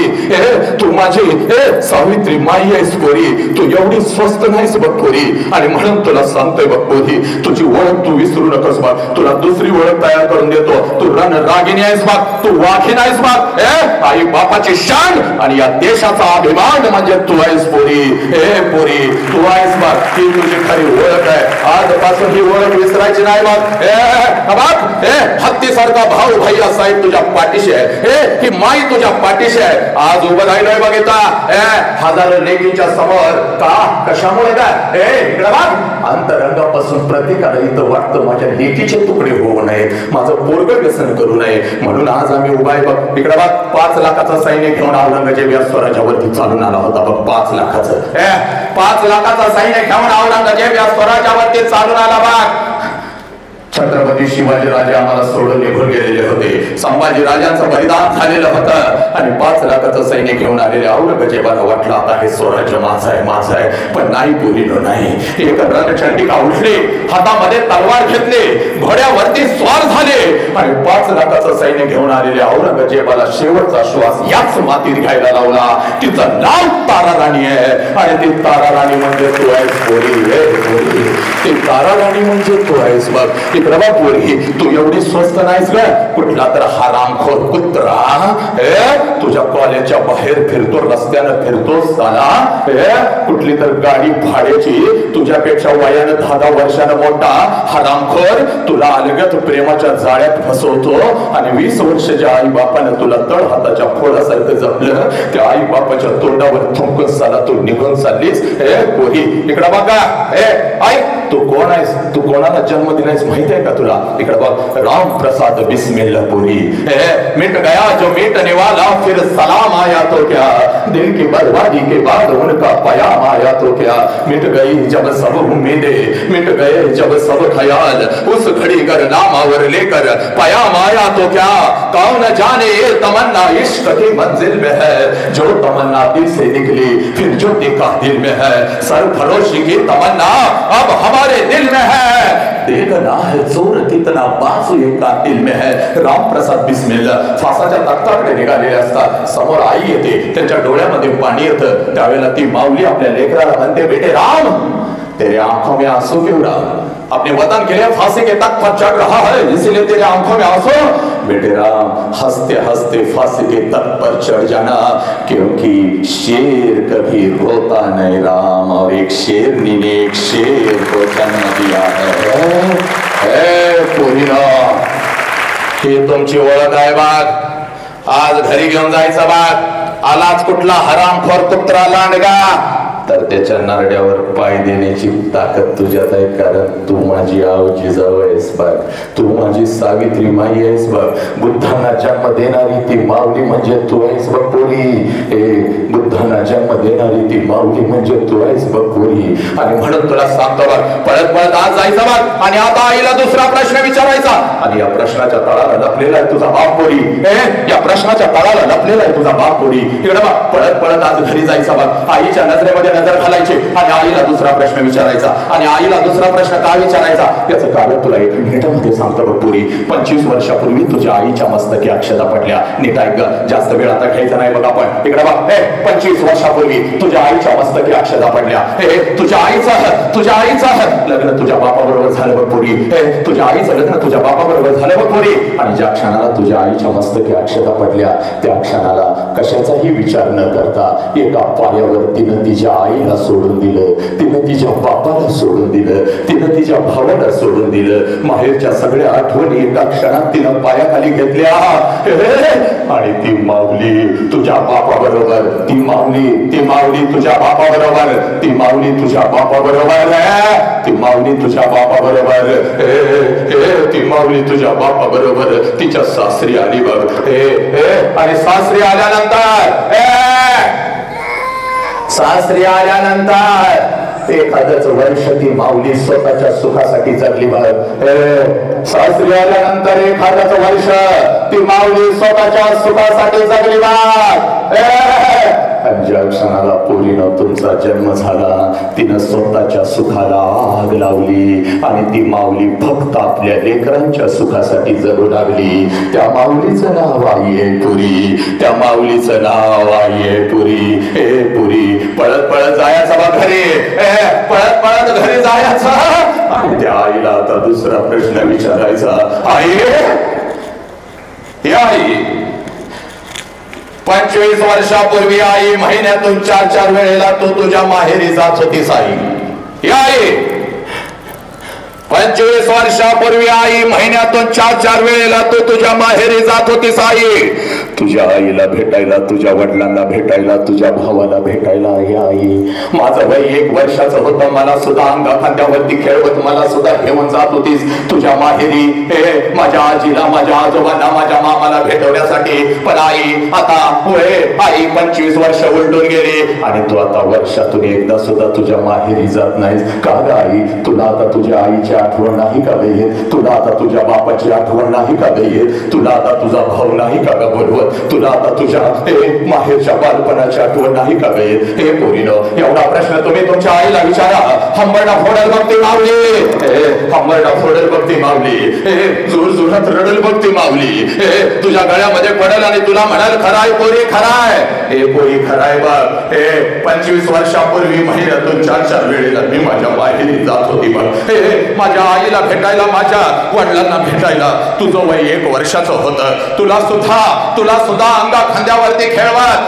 तू माझी सावित्री माई आहेस पोरी. तू एवढी स्वस्त नाहीस बघ पोरी. आणि म्हणून तुला सांगतोय बघ पोरी तुझी ओळख तू विसरू नकोस बघ. तुला दुसरी ओळख तयार करून देतो. तू रणरागिणी आहेस बघ. तू वाघीण आहेस बघ. आई बापाची शान आणि या देशाचा अभिमान म्हणजे तू आहेस पोरी. पोरी तू आहेस बघ. ही तुझी खरी ओळख आहे. आजपासून ही ओळख विसरायची नाही बघ. हत्तीसारखा भाऊ भैया साहेब तुझ्या पाठीशी आहे. ही माई तुझ्या पाठीशी आहे. आज उभं राहिलोय बघिता हजारो लेकीच्या समोर का कशामुळे काय इकडे बघ अंतरंगापासून प्रत्येकाला इथं वाटतं माझ्या लेकीचे तुकडे होऊ नये, माझं पोरग व्यसन करू नये. म्हणून आज आम्ही उभा आहे बघ. इकडे बघ 5 लाखाचा सैन्य घेऊन औरंगजेब या स्वराज्यावरती चालून आला होता बघ. 5 लाखाचं 5 लाखाचा सैन्य घेऊन औरंगजेब या स्वराज्यावरती चालून आला बघ. छत्रपती शिवाजी राजे आम्हाला सोडून निघून गेलेले होते. संभाजी राजांचं बलिदान झालेलं होतं आणि 5 लाखाचं सैन्य घेऊन आलेले औरंगजेबाला वाटलं आता हे स्वराज्य माझं आहे माझं आहे. पण नाही पोरीनो नाही. एक रणचंडिका उठली, हातामध्ये तलवार घेतली, घोड्यावरती स्वार झाले आणि 5 लाखाचं सैन्य घेऊन आलेल्या औरंगजेबाला शेवटचा श्वास याच मातीत घ्यायला लावला. तिचं नाव तारा राणी आहे आणि ती तारा राणी म्हणजे तू आहेस पोरी. ती तारा राणी म्हणजे तू आहेस बघ. पोरी तू एवढी स्वस्त नाहीस ग. कुठला तर हरामखोर कुत्रा तुझ्या कॉलेजच्या बाहेर फिरतो, रस्त्यानं फिरतोस साला. कुठली तर गाडी भाड्याची तुझ्यापेक्षा वयानं 10 वर्षानं मोठा हरामखोर तुला अलगत प्रेमाच्या जाळ्यात फसवतो आणि 20 वर्षाच्या आई बापानं तुला तळ हाताच्या फोडासारखं जपलं. त्या आई बापाच्या तोंडावर थुंकून साला तू निघून चाललीस. पोरी इकडे बघा. आई तू कोण आहेस? तू कोणाला जन्म दिलायस माहिती आहे का तुला? इकडे बघ. राम प्रसाद बिस्मिल्लाह पोरी. मिट गया जो मिटने वाला फिर सलाम आया तो क्या, दिल की बर्बादी के बाद उनका पयाम आया तो क्या. मिट गई जब सब उम्मीदें, मिट गए जब सब ख्याल, उस घड़ी कर नामावर लेकर पयाम आया तो क्या. कौन जाने ये तमन्ना इश्क की मंजिल में है, जो तमन्ना दिल से निकली फिर जो देखा दिल में है. सरफरोशी की तमन्ना अब हमारे दिल में है, देखना है जोर कितना बाजू एका दिल में है. रामप्रसाद बिस्मिल्लाह फासाच्या तख्ताकडे निघालेले असतात. समोर आई येते, त्यांच्या डोळ्यामध्ये पाणी येतं. त्यावेळेला ती माऊली आपल्या लेकराला म्हणते बेटे राम तेरे आंखों में आंसू क्यों राम, अपने वतन के लिए फांसी के तख्त पर चढ़ रहा है इसीलिए तेरे आंखों में आंसू. बेटे राम हंसते हंसते फांसी के तख्त पर चढ़ जाना, क्योंकि शेर कभी रोता नहीं राम, और एक शेरनी ने एक शेर को जन्म दिया है. पोरीनो ही तुमची ओळख आहे बाग. आज घरी घेऊन जायचं बाग. आलाच कुठला हरामखोर कुत्रा लांडगा तर त्याच्या नारड्यावर पाय देण्याची ताकद तुझ्यात आहे. कारण तू माझी आऊजी जाऊ आहेस बघ. तू माझी सावित्री माई आहेस बघ. बुद्धांना जन्म देणारी ती माऊली म्हणजे तू आहेस बघ पोरी. बुद्धांना जन्म देणारी ती माऊली म्हणजे तू आहेस बघ पोरी. आणि म्हणून तुला सांगतो बघ पळत पळत आज जायचं बघ. आणि आता आईला दुसरा प्रश्न विचारायचा आणि या प्रश्नाच्या तळाला लपलेला आहे तुझा बाप पोरी. या प्रश्नाच्या तळाला लपलेला आहे तुझा बाप पोरी. इकडे बघ पळत पळत आज घरी जायचं बघ. आईच्या नजरेमध्ये नजर घालायची आणि आईला दुसरा प्रश्न विचारायचा. आणि आईला दुसरा प्रश्न का विचारायचा याचं कारण तुला 1 मिनिटामध्ये सांगतो बघ पुरी. 25 वर्षापूर्वी तुझ्या आईच्या मस्तकी अक्षता पडल्या. नीट ऐक, जास्त वेळ आता घ्यायचा नाही बघ आपण. इकडे बघ, 25 वर्षापूर्वी तुझ्या आईच्या मस्तकी अक्षता पडल्या. तुझ्या आईचं लग्न तुझ्या बापाबरोबर झालं बघ पुरी. तुझ्या आईचं लग्न तुझ्या बापाबरोबर झालं बघ पुरी. आणि ज्या क्षणाला तुझ्या आईच्या मस्तकी अक्षता पडल्या त्या क्षणाला कशाचाही विचार न करता एका पायावर तिनं तिच्या आईला सोडून दिलं, तिनं तिच्या बापाला सोडून दिलं, तिनं तिच्या भावाला सोडून दिलं. माहेरच्या सगळ्या आठवणी एका क्षणात तिनं पायाखाली घेतल्या. आणि ती माऊली तुझ्या बापाबरोबर, ती माऊली तुझ्या बापाबरोबर, ती माऊली तुझ्या बापाबरोबर, ती माऊली तुझ्या बापाबरोबर, ती माऊली तुझ्या बापाबरोबर तिच्या सासरी आली बघ. आणि सासरी आल्यानंतर एखादच वर्ष ती माऊली स्वतःच्या सुखासाठी जगली बघ. सासरी आल्यानंतर एखादच वर्ष ती माऊली स्वतःच्या सुखासाठी जगली बघ. ज्या क्षणाला पोरीनं तुमचा जन्म झाला तिनं स्वतःच्या सुखाला आग लावली आणि ती माऊली फक्त आपल्या लेकरांच्या सुखासाठी जगू लागली. त्या माऊलीचं नाव आई आहे पुरी, त्या माऊलीचं नाव आई आहे पुरी. पुरी पळत पळत जायचा बा घरी, पळत पळत घरी जायचा. आणि त्या आईला आता दुसरा प्रश्न विचारायचा. आई 25 वर्षापूर्वी आई महिन्यातून 4 वेळेला तू तुझ्या माहेरी जात होतीस आई. 25 वर्षापूर्वी आई महिन्यातून 4 वेळेला तू तुझ्या माहेरी जात होतीस आई. तुझ्या आईला भेटायला, तुझ्या वडिलांना भेटायला, तुझ्या भावाला भेटायला. आई माझं वय 1 वर्षाचं होतं, मला सुद्धा अंगा खांद्यावरती खेळवत मला सुद्धा घेऊन जात होतीस तुझ्या माहेरी. माझ्या आजीला, माझ्या आजोबांना, माझ्या मामाला भेटवण्यासाठी. पण आई आता आई 25 वर्ष उलटून गेली आणि तू आता वर्षातून एकदा सुद्धा तुझ्या माहेरी जात नाहीस का ग आई? तुला आता तुझ्या आईची आठवण नाही का ग येत? तुला आता तुझ्या बापाची आठवण नाही का ग येत? तुला आता तुझा भाऊ नाही का ग बोलवत? तुला आता तुझ्या माहेरच्या बालपणाची आठवण नाही का ग येत? हे पोरीनं एवढा प्रश्न तुम्ही तुमच्या आईला विचारा. हंबरडा फोडल बघती माऊली, हंबरडा फोडल बघती माऊली, जोर जोरात रडल बघती माऊली, तुझ्या गळ्यामध्ये पडल आणि तुला म्हणाल खराय पोरी खराय. हे पोरी खराय बघ. 25 वर्षापूर्वी महिन्यातून 4 वेळेला मी माझ्या माहेरी जात होती बघ. माझ्या आईला भेटायला, माझ्या वडिलांना भेटायला. तुझं वय 1 वर्षाचं होतं. तुला सुद्धा अंगा खांद्यावरती खेळवत,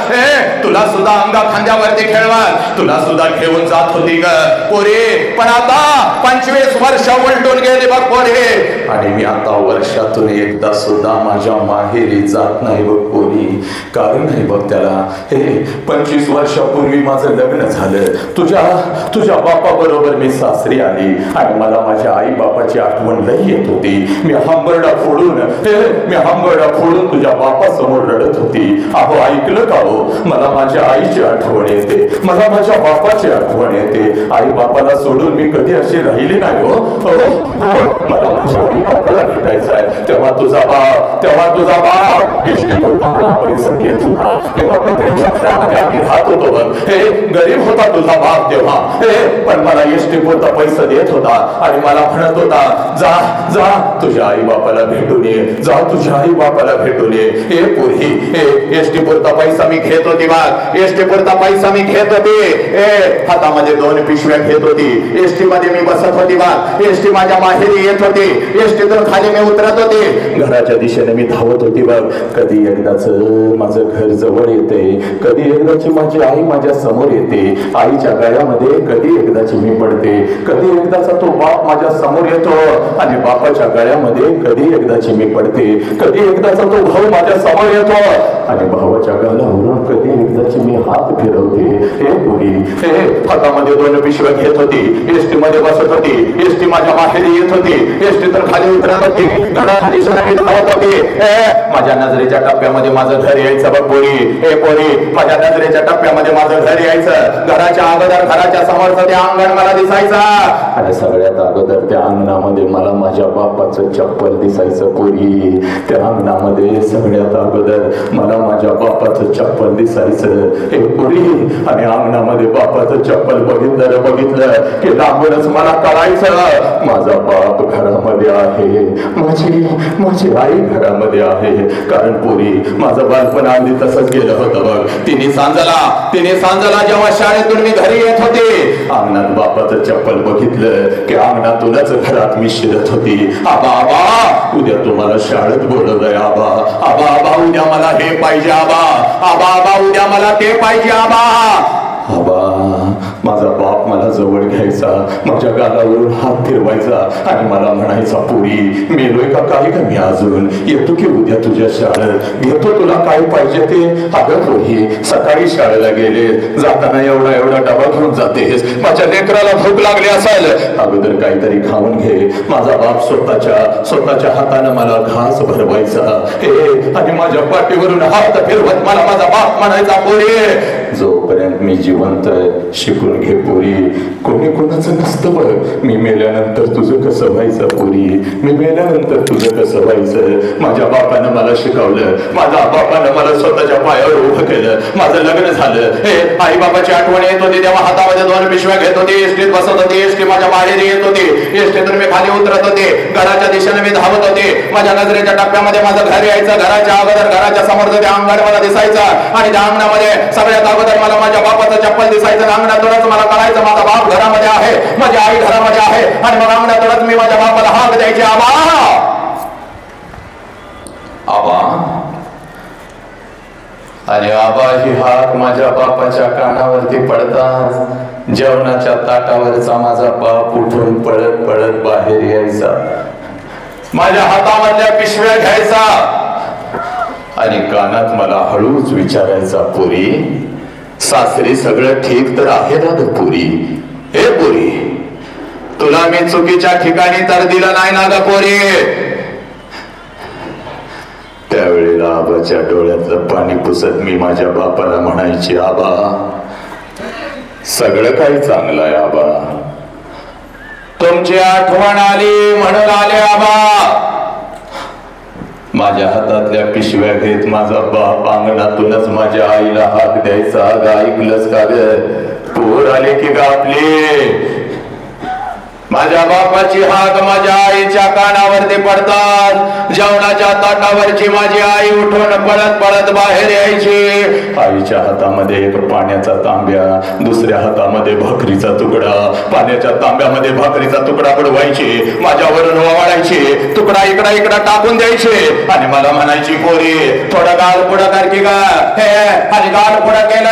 तुला सुद्धा अंगा खांद्यावरती खेळवत, तुला सुद्धा घेऊन जात होती ग पोरी. पण आता 25 वर्ष उलटून गेली बघ पोरी. आणि मी आता वर्षातून एकदा सुद्धा माझ्या माहेरी जात नाही बघ पोरी. कारण नाही बघ त्याला. 25 वर्षापूर्वी माझं लग्न झालं. तुझ्या बापा बरोबर मी सासरी आली आणि मला माझ्या आई बापाची आठवण लई येत होती. मी हंबरडा फोडून तुझ्या बापासमोर रडत होती. अहो ऐकलं का हो? मला माझ्या आईची आठवण येते, मला माझ्या बापाची आठवण येते. आई बापाला सोडून मी कधी अशी राहिली नाही हो. मला माझ्या आई बापाला भेटायचं आहे. तेव्हा तुझा बाप राहत होतो बघ. गरीब होता तुझा बाप तेव्हा. पण मला एसटी पुरता पैसा देत होता आणि मला म्हणत होता जा तुझ्या आई बापाला भेटून ये, जा तुझ्या आई बापाला भेटून ये. हे पोरी एसटी पुरता पैसा मी घेत होती बघ. एसटी पुरता पैसा मी घेत होती. हातामध्ये 2 पिशव्या घेत होती. एसटी मध्ये मी बसत होती बघ. एसटी माझ्या माहेरी येत होती. एसटीतून खाली मी उतरत होती. घराच्या दिशेने मी धावत होती बघ. कधी एकदाच माझं घर जवळ येते, कधी एकदाची माझी आई माझ्या समोर येते. आईच्या गळ्यामध्ये कधी एकदाची मी पडते, कधी एकदाचा तो बाप माझ्या समोर येतो आणि बापाच्या गळ्यामध्ये कधी एकदाची मी पडते, कधी एकदाचा तो भाऊ माझ्या समोर येतो आणि भावाच्या गळ्यावरून कधी एकदाची मी हात फिरवते. हे पोरी हातामध्ये 2 पिशव्या घेत होती. एसटी मध्ये बसत होती, एसटी माझ्या माहेरी येत होती, एसटी तर खाली उतरत होती, घराखाली होती. माझ्या नजरेच्या टप्प्यामध्ये माझं घर यायचं बघ पोरी, ए पोरी, माझ्या नजरेच्या टप्प्यामध्ये माझं घर यायचं. घराच्या अगोदर घराच्या समोरचं ते अंगण मला दिसायचं आणि सगळ्यात अगोदर त्या अंगणामध्ये मला माझ्या बापाचं चप्पल दिसायचं पोरी. त्या अंगणामध्ये सगळ्यात अगोदर मला माझ्या बापाचं चप्पल दिसायचं हे पोरी. आणि अंगणामध्ये बापाचं चप्पल बघितलं की लांबूनच मला कळायचं माझा बाप घरामध्ये आहे, माझी आई घरामध्ये आहे. कारण पोरी माझं बालपण आधी तसंच गेलं होतं बघ. तिने सांजला जेव्हा शाळेतून मी घरी येत होते, अंगणात बापाचं चप्पल बघितलं की अंगणातूनच घरात मी शिरत होती. आबा आबा उद्या तुम्हाला शाळेत बोलवलंय आबा, आबा आबा उद्या मला हे पाहिजे आबा, आबा आबा उद्या मला ते पाहिजे आबा. आबा माझा बाप मला जवळ घ्यायचा, माझ्या गालावरून हात फिरवायचा आणि मला म्हणायचा पोरी मेलोय का काय का मी अजून, येतो की उद्या तुझ्या शाळेत, घेतो तुला काय पाहिजे ते. अगं पोरी सकाळी शाळेला गेले, जाताना एवढा डबा घेऊन जातेस, माझ्या लेकराला भूक लागली असेल, अगोदर काहीतरी खाऊन घे. माझा बाप स्वतःच्या हाताने मला घास भरवायचा आणि माझ्या पाठीवरून हात फिरवत मला माझा बाप म्हणायचा पोरी जोपर्यंत मी जिवंत शिकून घे पोरी, कोणी कोणाचं नसतं बघ. मी मेल्यानंतर तुझं कसं व्हायचं पोरी, मी मेल्यानंतर तुझं कसं व्हायचं. माझ्या बापानं मला शिकवलं, माझ्या बापानं मला स्वतःच्या पायावर उभं केलं, माझं लग्न झालं. आई बाबाची आठवण येत होती तेव्हा हातामध्ये 2 पिशव्या घेत होती, एसटीत बसत होती, एसटी माझ्या माहेरी येत होती, एसटीतून मी खाली उतरत होते, घराच्या दिशेने मी धावत होते. माझ्या नजरेच्या टप्प्यामध्ये माझं घर यायचं, घराच्या अगोदर घराच्या समोरचं ते अंगण मला दिसायचं आणि त्या अंगणामध्ये सगळ्यात अगोदर मला माझ्या बापाचं चप्पल दिसायचं. अंगणातूनच मला कळायचं माझा बाप घरामध्ये आहे, माझी आई घरामध्ये आहे आणि मग अंगणातूनच मी माझ्या बापाला हाक द्यायची आबा आबा. आणि आबा ही हाक माझ्या बापाच्या कानावरती पडताच जेवणाच्या ताटावरचा माझा बाप उठून पळत पळत बाहेर यायचा, माझ्या हातामधल्या पिशव्या घ्यायचा आणि कानात मला हळूच विचारायचा पोरी सासरी सगळं ठीक तर आहे ना ग पोरी, हे पोरी तुला मी चुकीच्या ठिकाणी तर दिलं नाही ना ग पोरी. त्यावेळेला आबाच्या डोळ्यातलं पाणी पुसत मी माझ्या बापाला म्हणायची आबा सगळं काही चांगलं आहे आबा, तुमची आठवण आली म्हणून आले आबा. माझ्या हातातल्या पिशव्या घेत माझा बाप अंगणातूनच माझ्या आईला हाक द्यायचा. ऐकलंच का ग पोर आले की ग आपली. माझ्या बापाची हाक माझ्या आईच्या कानावरती पडतात, जेवणाच्या ताटावरची माझी आई उठून पळत पळत बाहेर यायची. आईच्या हातामध्ये एक पाण्याचा तांब्या, दुसऱ्या हातामध्ये भाकरीचा तुकडा, पाण्याच्या तांब्यामध्ये भाकरीचा तुकडा बुडवायची, माझ्यावरून ओवाळायची, तुकडा इकडा टाकून द्यायचे आणि मला म्हणायची पोरी थोडं गाल पुढं कर की ग, आणि गाल पुढं केलं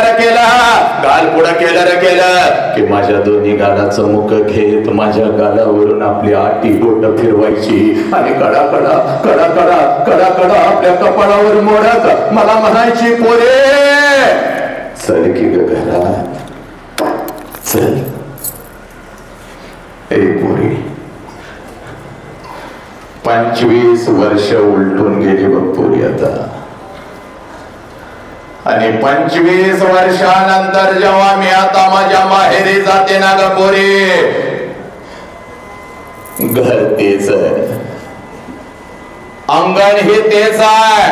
की माझ्या दोन्ही गालाचं मुख घेत माझ्या गालावरून आपली आटी बोट फिरवायची आणि कडा कडा आपल्या कपाळावर मोडत मला म्हणायची पोरे चल की ग घरात चल. ए पोरी 25 वर्ष उलटून गेली बघ पोरी आता. आणि 25 वर्षानंतर जेव्हा मी आता माझ्या माहेरी जाते ना ग पोरी, घर तेच आहे, अंगण हे तेच आहे,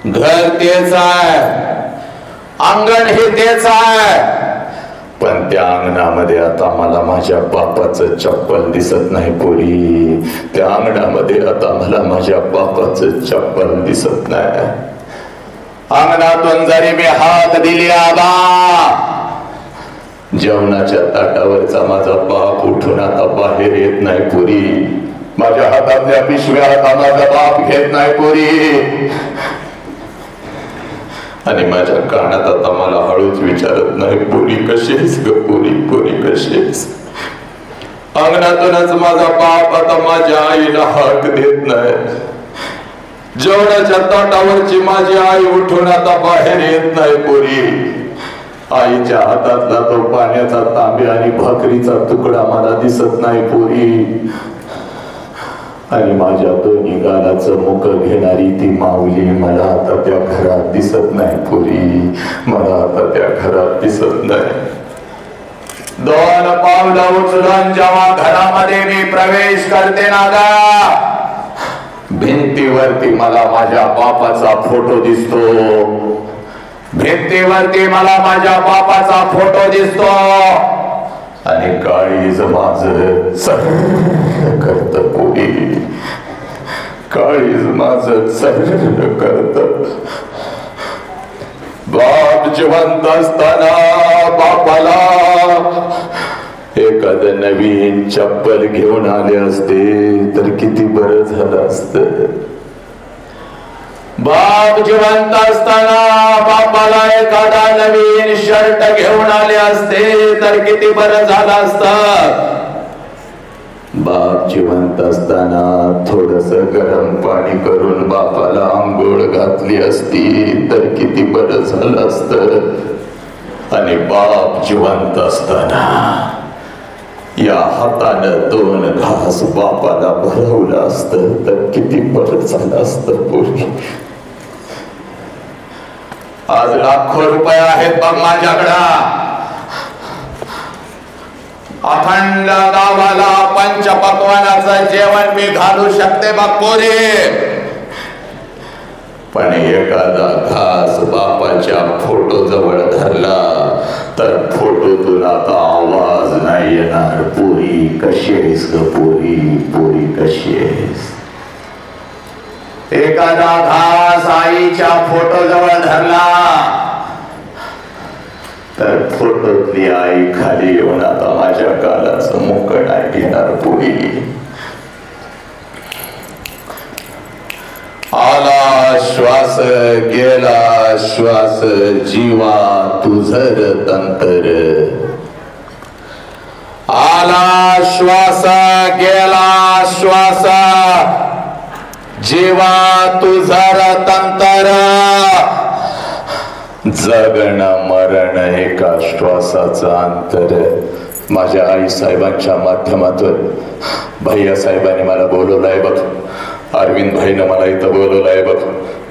घर तेच आहे, अंगण हे तेच आहे, पण त्या अंगणामध्ये आता मला माझ्या बापाचं चप्पल दिसत नाही पोरी. त्या अंगणामध्ये आता मला माझ्या बापाचं चप्पल दिसत नाही. अंगणातून जरी मी हात दिली आबा, जेवणाच्या ताटावरचा माझा बाप उठून आता बाहेर येत नाही पोरी. माझ्या हातातल्या पिशव्या आता माझा बाप घेत नाही पोरी. आणि माझ्या कानात आता मला हळूच विचारत नाही पोरी कशीस ग पोरी, पोरी कशीस. अंगणातूनच माझा बाप आता माझ्या आईला हाक देत नाही. जेवणाच्या ताटावरची माझी आई उठून आता बाहेर येत नाही पोरी. आईच्या हातातला तो पाण्याचा तांब्या आणि भाकरीचा तुकडा मला दिसत नाही पोरी. आणि माझ्या दोन्ही गालाचं मुख घेणारी ती माऊली मला आता त्या घरात दिसत नाही पोरी. मला आता त्या घरात दिसत नाही. 2 पावलं उचलून जेव्हा घरामध्ये मी प्रवेश करते ना गा, भिंतीवरती मला माझ्या बापाचा फोटो दिसतो. भिंतीवरती मला माझ्या बापाचा फोटो दिसतो. आणि काळीज माझं सर्र करत पोरी. काळीज माझं सर्र करत. बाप जिवंत असताना बापाला एखाद नवीन चप्पल घेऊन आले असते तर किती बरं झालं असतं. बाप जिवंत असताना बापाला एखादा नवीन शर्ट घेऊन आले असते तर किती बरं झालं असतं. बाप जिवंत असताना थोडस गरम पाणी करून बापाला आंघोळ घातली असती तर किती बरं झालं असतं. आणि बाप जिवंत असताना या हातानं 2 घास बापाला भरवलं असतं तर किती बरं झालं असतं पोरी. आज लाखो रुपये आहेत बघ माझ्याकडं. अखंड गावाला पंचपक्वानाचं जेवण मी घालू शकते बघ पोरी. पण एखादा घास बापाच्या फोटो जवळ धरला तर फोटोतून आता आवाज नाही येणार. पोरी कशी आहेस ग पोरी. पोरी कशी आहेस. एखादा घास आईच्या फोटो जवळ धरला तर फोटोतली आई खाली येऊन आता माझ्या गालाचं मुख नाही घेणार पोरी. आला श्वास गेला श्वास जीवा तुझर तंतर. आला श्वास गेला श्वास जीवा तुझर तंतर. जगण मरण एका श्वासाचं अंतर. माझ्या आई साहेबांच्या माध्यमातून भैया साहेबांनी मला बोलवलंय बघ. अरविंद भाईनं मला इथं बोलवलंय बघ.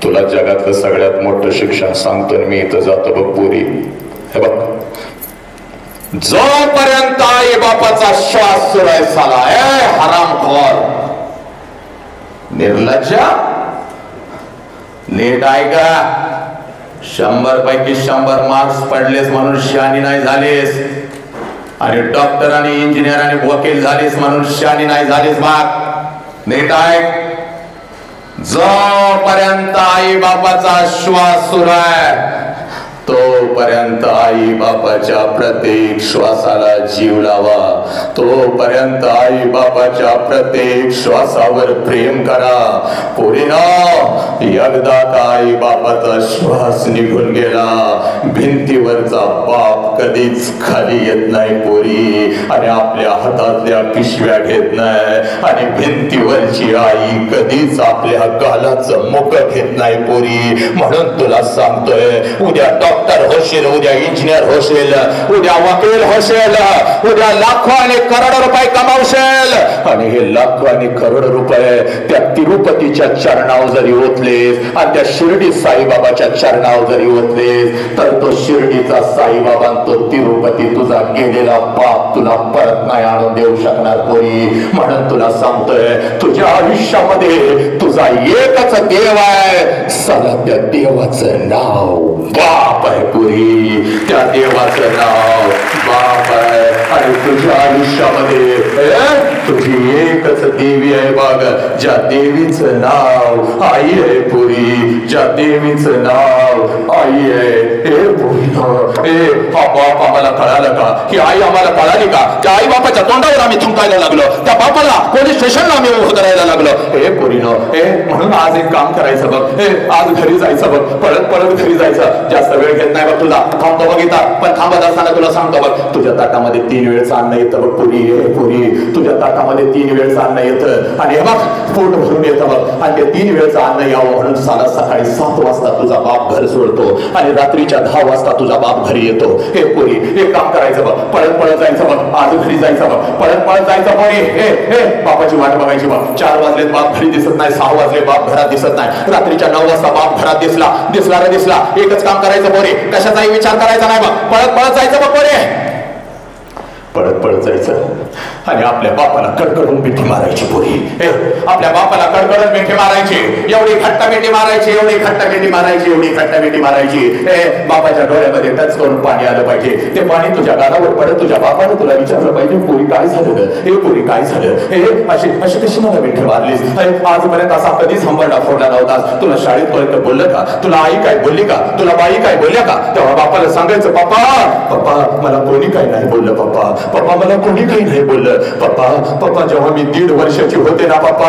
तुला जगातलं सगळ्यात मोठं शिक्षण सांगतो मी इथं जातो बघ पोरी. हे बघ, जोपर्यंत आई बापाचा श्वास सुराय साला हरामखोर निर्लज्जा नीट ऐका. 100 पैकी 100 मार्क्स पडलेस म्हणून शहाणी नाही झालीस. आणि डॉक्टर आणि इंजिनियर आणि वकील झालीस म्हणून शहाणी नाही झालीस. बाग नीट ऐक. जोपर्यंत आई बापाचा श्वास सुरू आहे तोपर्यंत आई बापाच्या प्रत्येक श्वासाला जीव लावा. तोपर्यंत आई बापाच्या प्रत्येक श्वासावर प्रेम करा. पोरीनो, एकदा का आई बापाचा श्वास निघून गेला भिंतीवरचा बाप कधीच खाली येत नाही पोरी. आणि आपल्या हातातल्या पिशव्या घेत नाही. आणि भिंतीवरची आई कधीच आपल्या गालाचं मुख घेत नाही पोरी. म्हणून तुला सांगतोय, उद्या डॉक्टर होशील, उद्या इंजिनियर होशील, उद्या वकील होशील, उद्या लाखो आणि करोडो रुपये कमावशील. आणि हे लाखो आणि करोडो रुपये त्या तिरुपतीच्या चरणावर जरी ओतलेस आणि त्या शिर्डी साईबाबाच्या चरणावर जरी ओतलेस तर तो शिर्डीचा साईबाबा तो तिरुपती तुझा गेलेला बाप तुला परत नाही आणून देऊ शकणार पोरी. म्हणून तुला सांगतोय, तुझ्या आयुष्यामध्ये तुझा एकच देव आहे. सला त्या देवाचं नाव बाप आहे पुरी. त्या देवाचं नाव बाप आहे. आणि तुझ्या आयुष्यामध्ये तुझी एकच देवी आहे बघ, ज्या देवीचं नाव आई आहे पुरी. ज्या देवीचं नाव आई आहे. हे पुरी, हा बाप आम्हाला कळालं का? ही आई आम्हाला कळाली का? त्या आई बापाच्या तोंडावर आम्ही थुंकायला लागलो, त्या बापाला पोलीस स्टेशनला आम्ही उभं करायला लागलो. हे पोरीनो, हे म्हणून आज एक काम करायचं बघ, हे आज घरी जायचं बघ, पळत पळत घरी जायचं. जास्त वेळ घेत नाही बघ तुला, थांबतो बघ इथं. पण थांबत असताना तुला सांगतो बघ, तुझ्या ताटामध्ये 3 वेळचं अन्न येतं बघ पुरी. हे पुरी, तुझ्या ताटामध्ये 3 वेळचं अन्न येतं आणि हे बघ पोट भरून येतं बघ. आणि ते 3 वेळचं अन्न यावं म्हणून सकाळी 7 वाजता तुझा बाप घर सोडतो आणि रात्रीच्या 10 वाजता तुझा बाप घरी येतो. हे पुरी, एक काम करायचं बघ, पळत पळत जायचं बघ, आज घरी जायचं बघ, पळत पळत जायचं बघ. हे हे बापाची वाट बघायची बघ. 4 वाजले बाप घरी दिसत नाही, 6 वाजले बाप घरात दिसत नाही, रात्रीच्या 9 वाजता बाप घरात दिसला रे दिसला. एकच काम करायचं पोरे, कशाचाही विचार करायचा नाही बघ, पळत पळत जायचं बघ पोरे, पळत पळत जायचं आणि आपल्या बापाला कडकडून मिठी मारायची पोरी. आपल्या बापाला कडकडून मिठी मारायची, एवढी खट्टा मिठी मारायची, एवढी खट्टा मिठी मारायची, एवढी खट्टा मिठी मारायची. बापाच्या डोळ्यामध्ये टच करून पाणी आलं पाहिजे. ते पाणी तुझ्या गालावर पडत तुझ्या बापाने तुला विचारलं पाहिजे, पोरी काय झालं, हे पोरी काय झालं, हे अशी अशी कशी मला मिठी मारलीस? आजपर्यंत असा कधीच हंबरडा फोडला नव्हतास. तुला शाळेत पर्यंत बोललं का? तुला आई काय बोलली का? तुला बाई काय बोलल्या का? तेव्हा बापाला सांगायचं, पप्पा पप्पा मला कोणी काही नाही बोललं, पप्पा पप्पा मला कोणी काही नाही बोललं. पप्पा पप्पा जेव्हा मी 1.5 वर्षाची होते ना पप्पा,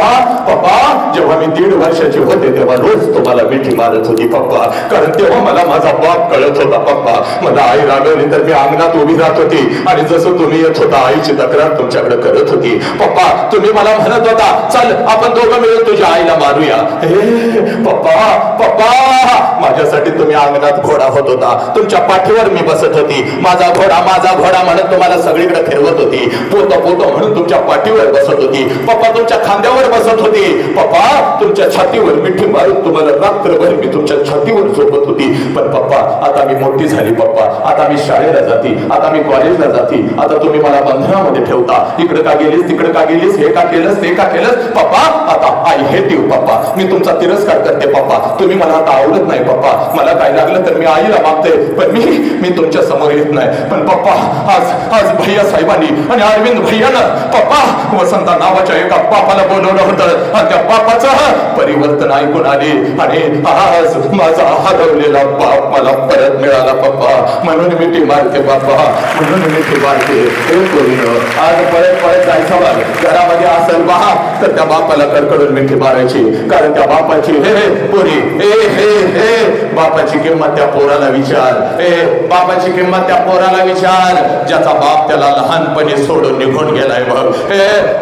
पप्पा जेव्हा मी 1.5 वर्षाची होते तेव्हा रोज तुम्हाला मिठी मारत होती पप्पा, कारण तेव्हा मला माझा बाप कळत होता. पप्पा मला आई रागवली तर मी अंगणात उभी राहत होती आणि जसं तुम्ही येत होता आईची तक्रार तुमच्याकडे करत होती. पप्पा तुम्ही मला म्हणत होता, चल आपण दोघं मिळून तुझ्या आईला मारूया. हे पप्पा पप्पा माझ्यासाठी तुम्ही अंगणात घोडा होत होता, तुमच्या पाठीवर मी बसत होती, माझा घोडा म्हणत तुम्हाला सगळीकडे फिरवत होती, पोतो पोतो म्हणून तुमच्या पाठीवर बसत होती. पप्पा तुमच्या खांद्यावर बसत होती. पप्पा तुमच्या छातीवर मिठी मारून तुम्हाला रात्रभर मी तुमच्या छातीवर झोपत होती. पण पप्पा आता मी मोठी झाली पप्पा, आता मी शाळेला जाती, आता मी कॉलेजला जाती, आता तुम्ही मला बंधनामध्ये ठेवता. इकडे का गेलीस, तिकडे का गेलीस, हे का केलंस, ते का केलंस? पप्पा आता आय हेट यू पप्पा, मी तुमचा तिरस्कार करते पप्पा, तुम्ही मला आता आवडत नाही पप्पा, मला काय लागलं तर मी आईला मागते, पण मी तुमच्या समोर येत नाही. पण पप्पा आज भैया साहेबांनी आणि अरविंद भैयानं पप्पा वसंता नावाच्या एका बापाला बोलवलं होतं आणि त्या बापाचं परिवर्तन ऐकून आले आणि आज माझा हरवलेला बाप मला परत मिळाला पप्पा, म्हणून मिठी मारते बाप्पा, म्हणून मिठी मारते. आज परत जायचं बघ, घरामध्ये असेल बहा तर त्या बापाला कडकडून मिठी मारायची, कारण त्या बापाची हे पोरी हे बापाची किंमत त्या पोराला विचार, बापाची किंमत त्या पोराला विचार ज्याचा बाप त्याला लहानपणी सोडून निघून गेलाय बघ.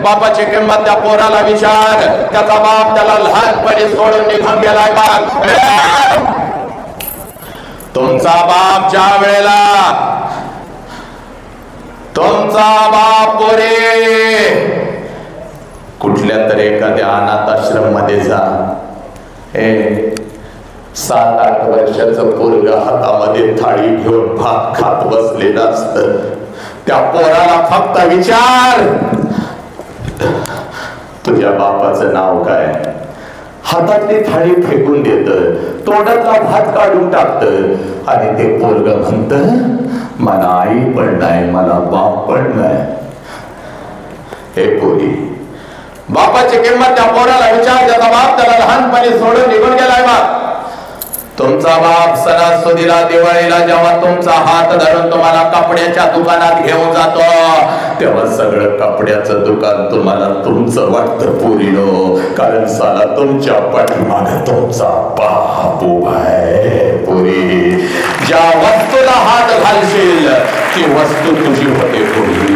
बापाची किंमत त्या पोराला विचार त्याचा बाप त्याला लहानपणी सोडून निघून गेलाय बघ. तुमचा बाप ज्या वेळेला तुमचा बाप पोरे कुठल्या तरी एखाद्या अनाथ आश्रम मध्ये जा, 7-8 वर्षाचं पोरगं हातामध्ये थाळी घेऊन भात खात बसलेलं असतं, त्या पोराला फक्त विचार तुझ्या बापाचं नाव काय, हातातली थाळी फेकून देत, तोंडातला भात काढून टाकत आणि ते पोरगं म्हणत मला आई पण नाही, मला बाप पण नाही. हे पोरी बापाची किंमत त्या पोराला विचार ज्याचा बाप त्याला लहानपणी सोडून निघून गेलाय बा. तुमचा बाप सणासुदीला दिवाळीला जेव्हा तुमचा हात धरून तुम्हाला कपड्याच्या दुकानात घेऊन जातो तेव्हा सगळं कपड्याचं दुकान तुम्हाला तुमचं वाटतं पोरीनो, कारण साला तुमच्या पाठीमागे तुमचा बाप उभा आहे. पोरी ज्या वस्तूला हात घालशील ती वस्तू तुझी होते पोरी.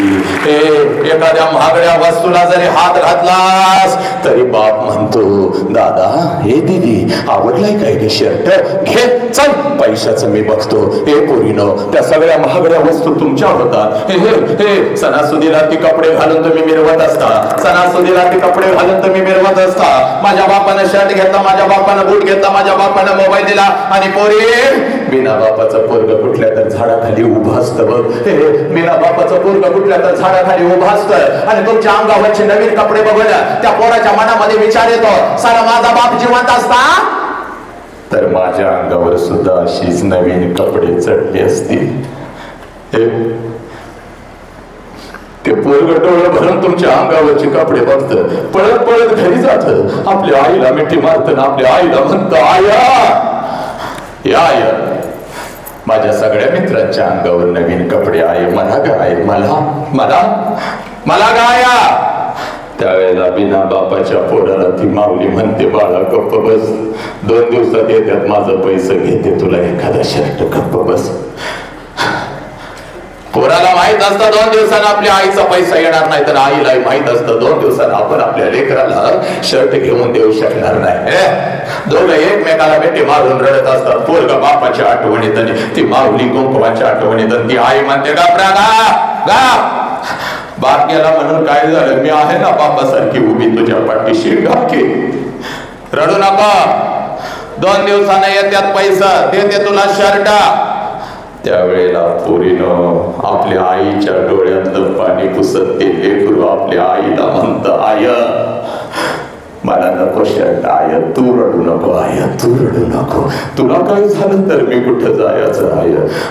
एखाद्या महागड्या वस्तूला जरी हात घातलास तरी बाप म्हणतो दादा हे दीदी आवडलाय काय ते शर्ट, घे चल पैशाचं मी बघतो. हे पोरीनो त्या सगळ्या महागड्या वस्तू तुमच्या होतात. हे सणासुदीला ती कपडे घालून तुम्ही मिरवत असता, सणासुदीला ती कपडे घालून तुम्ही मिरवत असता. माझ्या बापानं शर्ट घेतला, माझ्या बापानं बूट घेतला, माझ्या बापानं मोबाईल दिला आणि पोरी बिना बापाचं पोरग कुठल्या तर झाडाखाली उभं असतं बघ. बिना बापाचं पोरग कुठल्या तर झाडाखाली उभं असतं आणि तुमच्या अंगावरचे नवीन कपडे बघून त्या पोराच्या मनामध्ये विचार येतो सारा माझा बाप जिवंत असता तर माझ्या अंगावर सुद्धा अशीच नवीन कपडे चढले असतील. ते पोरग डोळं भरून तुमच्या अंगावरचे कपडे बघत पळत पळत घरी जात, आपल्या आईला मिठी मारत, आपल्या आईला म्हणत आया या माझ्या सगळ्या मित्रांच्या अंगावर नवीन कपडे आहे. मला गाय, मला मला मला गाया. त्यावेळेला बिना बापाच्या पोराला ती माऊली म्हणते, बाळा गप्प बस, 2 दिवसात येतात माझं पैसे घेते, तुला एखादा शर्ट, गप्प बस. पोराला माहित असतं 2 दिवसांना आपल्या आईचा पैसा येणार नाही, तर आईलाही माहित असतं 2 दिवसांना आपण आपल्या लेकराला शर्ट घेऊन देऊ शकणार नाही. दोघं एकमेकाला भेटी मारून रडत असतात. पोरगा बापाच्या आठवणीत आणि ती माऊली कुंकवाच्या आठवणीत. ती आई म्हणते, गा बाप गेला म्हणून काय झालं, मी आहे ना बापासारखी उभी तुझ्या पाठीशी, गा की, रडू नका, 2 दिवसांना येत्यात पैसा, देते तुला शर्ट. त्यावेळेला पोरीनं आपल्या आईच्या डोळ्यातलं पाणी पुसत ते लेकरू आपल्या आईला म्हणतं, आय मला नको शर्ट, आय तू रडू नको, आय तू रडू नको, तुला काय झालं तर मी कुठं जायचं,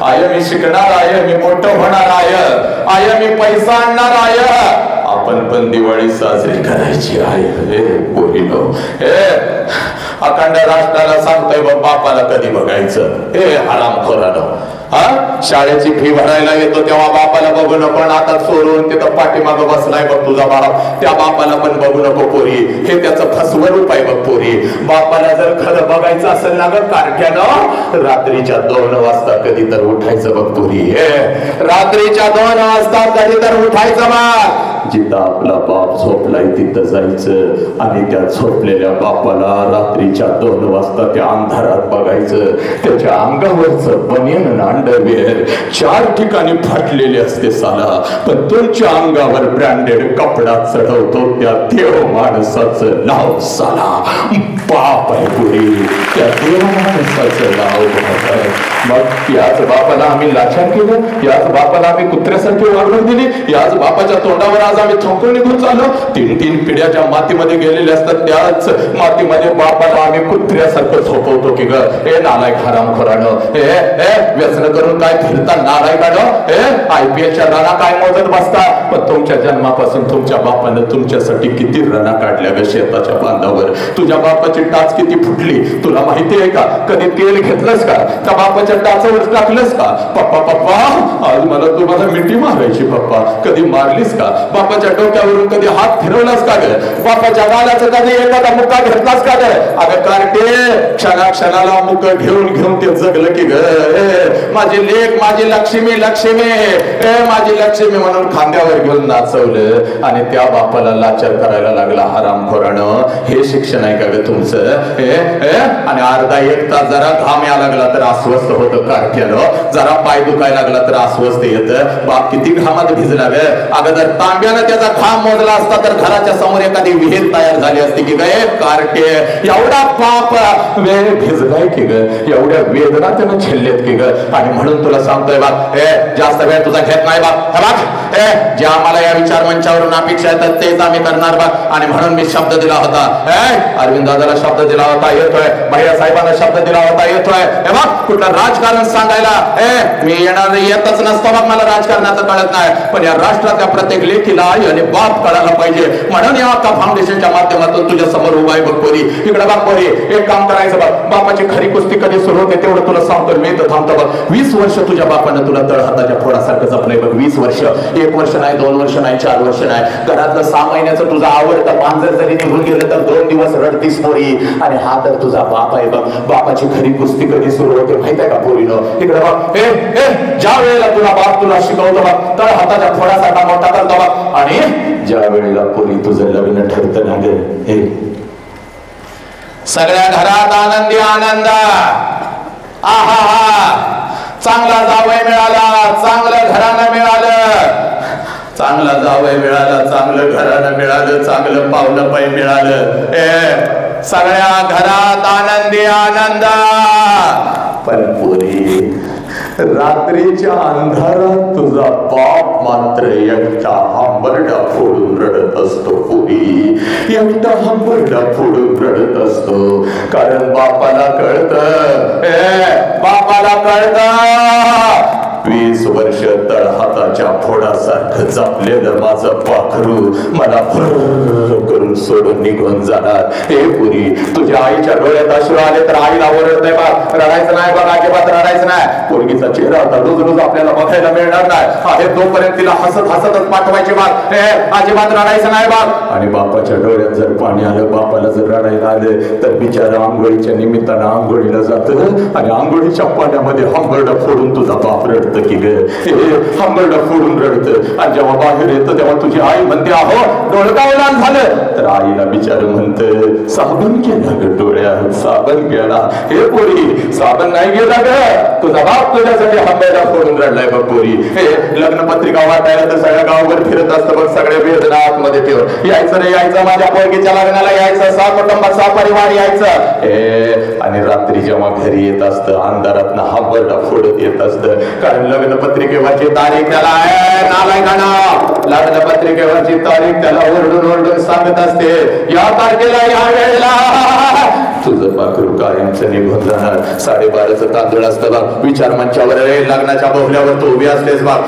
आय मी शिकणार, आय मी मोठं होणार, आय मी पैसा आणणार, आय आपण पण दिवाळी साजरी करायची आहे. पोरीनो, अखंड राष्ट्राला सांगतोय बघ, बापाला कधी बघायचं. हरामखोरानं, शाळेची फी भरायला येतो तेव्हा बापाला बघू नको, आता सोडून तिथं पाठीमागं बसलाय बघ तुझा बाप, त्या बापाला पण बघू नको पोरी. हे त्याचं फसवणूक आहे बघ पोरी. बापाला जर खरं बघायचं असेल ना ग कारख्यानं, रात्रीच्या 2 वाजता कधी तर उठायचं बघ पोरी. रात्रीच्या 2 वाजता कधी तर उठायचं बघ. जिथं आपला बाप झोपलाय तिथं जायचं आणि त्या झोपलेल्या बापाला रात्रीच्या 2 वाजता त्या अंधारात बघायचं. त्याच्या अंगावरचं बनियन अंडरवेअर 4 ठिकाणी फाटलेले असते साला, पण तुमच्या अंगावर ब्रँडेड कपडा चढवतो त्या देव माणसाचं नाव साला बाप आहे पुरी. त्या देव माणसाचं नाव बाप आहे. मग याच बापाला आम्ही लाचार केलं, याच बापाला आम्ही कुत्र्यासारखी वागणूक दिली, याच बापाच्या तोंडावर आज आम्ही थोकून निघून चाललो. 3 पिढ्या ज्या मातीमध्ये गेलेल्या असतात त्याच मातीमध्ये बापाला आम्ही कुत्र्यासारखं झोपवतो की ग. हे नालायक हरामखोरानं, व्यसन करून काय फिरता नालायकानं, IPLच्या रना काय मोजत बसता. पण तुमच्या जन्मापासून तुमच्या बापानं तुमच्यासाठी किती रना काढल्या ग शेताच्या बांधावर. तुझ्या बापाची टाच किती फुटली तुला माहिती आहे का? कधी तेल घेतलंस का? त्या बापाच्या टाचावर टाकलंस का? पप्पा पप्पा आज मला तुम्हाला मिठी मारायची पप्पा, कधी मारलीस का? बापाच्या डोक्यावरून कधी हात फिरवलास का ग? बापाच्या गालाचं कधी एखादा मुका घेतलास का ग? अगं कार्टे, क्षणाक्षणाला मुक घेऊन घेऊन ते जगलं की ग. माझी लेक, माझी लक्ष्मी, लक्ष्मी, माझी लक्ष्मी म्हणून खांद्यावर घेऊन नाचवलं आणि त्या बापाला लाचार करायला लागला हरामखोरानं. हे शिक्षण आहे का ग तुमचं? आणि अर्धा 1 तास जरा घाम यायला लागला तर अस्वस्थ होतं कारख्यानं, जरा पाय दुखायला लागला तर अस्वस्थ येतं. बाप किती घामात भिजला ग. अगं जर तांब्यानं त्याचा घाम मोजला असता तर घराच्या समोर एखादी विहीर तयार झाली असती की ग. कारटे, एवढा पाप भिजलाय की ग, एवढ्या वेदना त्यानं झेललेत की ग. आणि म्हणून तुला सांगतोय बाप, जास्त वेळ तुझा घेत नाही बाप. जे आम्हाला या विचार मंचावरून अपेक्षा येतात तेच आम्ही करणार बा. आणि म्हणून मी शब्द दिला होता, अरविंद दादाला शब्द दिला होता, येतोय. भैया साहेबांना शब्द दिला होता, येतोय. हे बघ कुठलं राजकारण सांगायला मी येणार येतच नसतो बघ, मला राजकारणाचं कळत नाही. पण या राष्ट्रातल्या प्रत्येक लेखीला आई आणि बाप कळायला पाहिजे. म्हणून या अख्खा फाउंडेशनच्या माध्यमातून तुझ्या समोर उभा आहे बघ पोरी. इकडे बघ पोरी, एक काम करायचं बघ. बापाची खरी कुस्ती कधी सुरू होते तेवढं तुला सांगतो मी, तर थांबतो बघ. 20 वर्ष तुझ्या बापानं तुला तळहाताच्या फोडासारखं जपलंय बघ. 20 वर्ष, 1 वर्ष नाही, 2 वर्ष नाही, 4 वर्ष नाही. घरातलं 6 महिन्याचं तुझा आवडतं मांजर जरी निघून गेलं तर 2 दिवस रडतीस पोरी. आणि हा तर तुझा बाप आहे बघ. बापाची खरी कुस्ती कधी सुरू होते माहित आहे का पोरीनं? इकडे बघ, ज्या वेळेला तुला बाप तुला शिकवतो बघ, तर हाताच्या फोडासारखा मोठा करतो बघ. आणि ज्या वेळेला पोरी तुझं लग्न ठरतं ना ग, हे सगळ्या घरात आनंदी आनंद. आहा, चांगला जावई मिळाला, चांगलं घराणं मिळालं, चांगला जावई मिळाला, चांगलं घराणं मिळालं, चांगलं पावलं पाय मिळालं. सगळ्या घरात आनंदी आनंद. पण पुरी रात्रीच्या अंधारात तुझा बाप मात्र एकटा हंबरडा फोडून रडत असतो पुरी. एकटा हंबरडा फोडून रडत असतो. कारण बापाला कळतं, बापाला कळतं 20 वर्ष तळहाताच्या लग्नाच्या फोडासारखं जपलेलं माझं पाखरू मला करून सोडून निघून जाणार. हे पुरी, तुझ्या आईच्या डोळ्यात अश्रू आले तर आईला ओरडतंय बघ, रडायचं नाही बघ, अजिबात रडायचं नाही. पोरगीचा चेहरा आता रोज रोज आपल्याला बघायला मिळणार नाही. आहे तोपर्यंत तिला हसत हसतच पाठवायची बात, हे अजिबात रडायचं नाही बघ. आणि बापाच्या डोळ्यात जर पाणी आलं, बापाला जर रडायला आलं तर बिचारा आंघोळीच्या निमित्तानं आंघोळीला जातं आणि आंघोळीच्या पाण्यामध्ये हंबरडं फोडून तुझा बाप रडतं की ग, हंबरडं फोडून रडतं. आणि जेव्हा बाहेर येतं तेव्हा तुझी आई म्हणते, अहो डोळं का लाल झालं? तर आईला बिचार म्हणतं, साबण गेला ग डोळ्यात, साबण गेला. हे पोरी, साबण नाही गेला ग, तुझा बाप तुझ्यासाठी हंबरडा फोडून रडलाय बघ पोरी. हे लग्न पत्रिका वाटायला तर सगळ्या गावभर फिरत असतं बघ, सगळे वेदना आतमध्ये ठेवून. यायचं रे यायचं, माझ्या पोरगीच्या लग्नाला यायचं, कुटुंबात परिवार यायचं. आणि रात्री जेव्हा घरी येत असतं अंधारात ना हंबरडा फोडत येत असतं, कारण लग्न पत्रिकेवरची तारीख त्याला लग्न पत्रिकेवरची तारीख त्याला ओरडून ओरडून सांगत असते, या तारखेला या वेळेला तुझं पाखरू कायमचं निघून जाणार. 12:30चं तांदूळ असतं बघ विचार मंचावर, लग्नाच्या बोहल्यावर तू उभी असतेस बघ,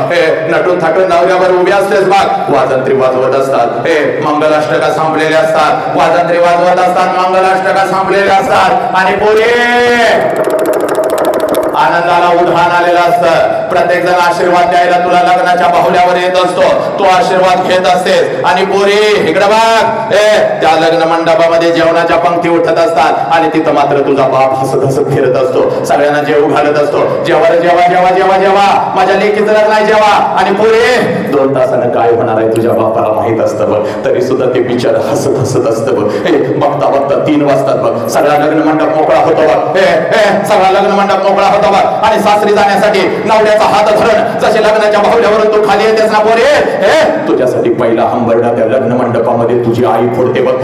नटून थाटून नवऱ्यावर उभी असतेस बघ. वाजंत्री वाजवत असतात, मंगलाष्टका संपलेले असतात, वाजंत्री वाजवत असतात, मंगलाष्टका संपलेले असतात. आणि पोरे आनंदाला उधाण आलेलं असतं. प्रत्येक जण आशीर्वाद द्यायला तुला लग्नाच्या बाहुल्यावर येत असतो, तू आशीर्वाद घेत असतेस. आणि पोरी इकडे बघ, त्या लग्न मंडपामध्ये जेवणाच्या पंक्ती उठत असतात आणि तिथं मात्र तुझा बाप हसत हसत फिरत असतो, सगळ्यांना जेवू घालत असतो. जेव्हा जेव्हा जेव्हा जेव्हा जेव्हा माझ्या लेकीचं लग्न आहे जेव्हा. आणि पोरी 2 तासानं काय होणार आहे तुझ्या बापाला माहित असतं बघ, तरी सुद्धा ते बिचार हसत हसत असतं बघ. बघता बघता 3 वाजतात बघ, सगळा लग्न मंडप मोकळा होतो बघ, सगळा लग्न मंडप मोकळा होतो बघ. आणि सासरी जाण्यासाठी नवऱ्याचा हात धरून जसे लग्नाच्या बाहुल्यावरून तू खाली येतेस ना पोरे, तुझ्यासाठी पहिला हंबरडा त्या लग्न मंडपामध्ये तुझी आई फोडते बघ,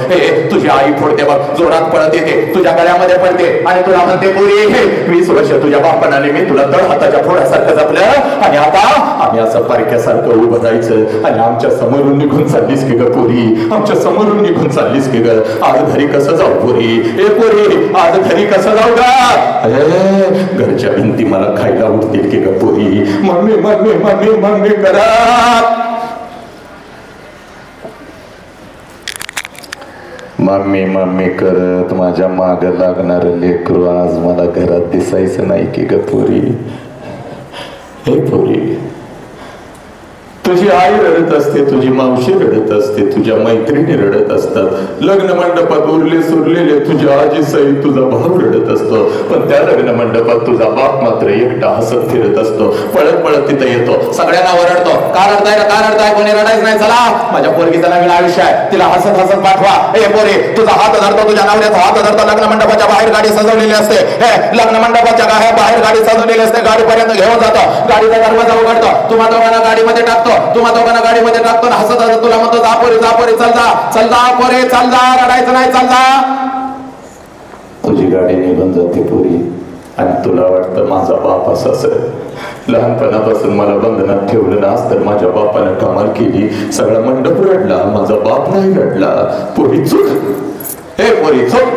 तुझी आई फोडते बघ, जोरात पळत येते, तुझ्या गळ्यामध्ये पडते आणि तुला म्हणते, पोरी 20 वर्ष तुझ्या बापाने मी तुला तळ हाताच्या फोडासारखं जपलं आणि आता आम्ही असं पारख्यासारखं उभं राहायचं. आणि आमच्या समोरून निघून चाललीस की ग पोरी, आमच्या समोरून निघून चाललीस की ग, आज घरी कसं जाऊ पोरी, पोरी आज घरी कसं जाऊ ग? घरच्या भिंती मला खायला उठतील की ग पोरी, मम्मी मम्मी मम्मी मम्मी करा. मम्मी मम्मी करत माझ्या माग लागणार लेकरू आज मला घरात दिसायचं नाही की ग पोरी. हे पोरी, तुझी आई रडत असते, तुझी मावशी रडत असते, तुझ्या मैत्रिणी रडत असतात, लग्न मंडपात उरले सुरलेले तुझ्या आजी सहित तुझा भाऊ रडत असतो. पण त्या लग्न मंडपात तुझा बाप मात्र एकटा हसत फिरत असतो, पळत पळत तिथे येतो, सगळ्यांना ओरडतो, का रडताय का रडताय, कोणी रडायचं नाही, चला माझ्या पोरगीचं नवीन आयुष्य आहे, तिला हसत हसत पाठवा. हे पोरे, तुझा हात धरतो, तुझ्या नवऱ्याचा हात धरतो, लग्न मंडपाच्या बाहेर गाडी सजवलेली असते, लग्न मंडपाच्या बाहेर गाडी सजवलेली असते, गाडीपर्यंत घेऊन जातो, गाडीचा दरवाजा उघडतो, तुम्हा दोघांना गाडीमध्ये टाकतो, तुम्हा दोघांना गाडीमध्ये टाकतो, हसत हसत तुला म्हणतो, जा पोरे चल जा, चल जा पोरे चल जा, रडायचं नाही, चल जा. तुझी गाडी निघून जाते पोरी आणि तुला वाटतं माझा बाप असाच आहे. लहानपणापासून मला बंधनात ठेवलं ना तर माझ्या बापाने कमाल केली, सगळा मंडप रडला, माझा बाप नाही रडला. पोरी चूक, हे पोरी चूक,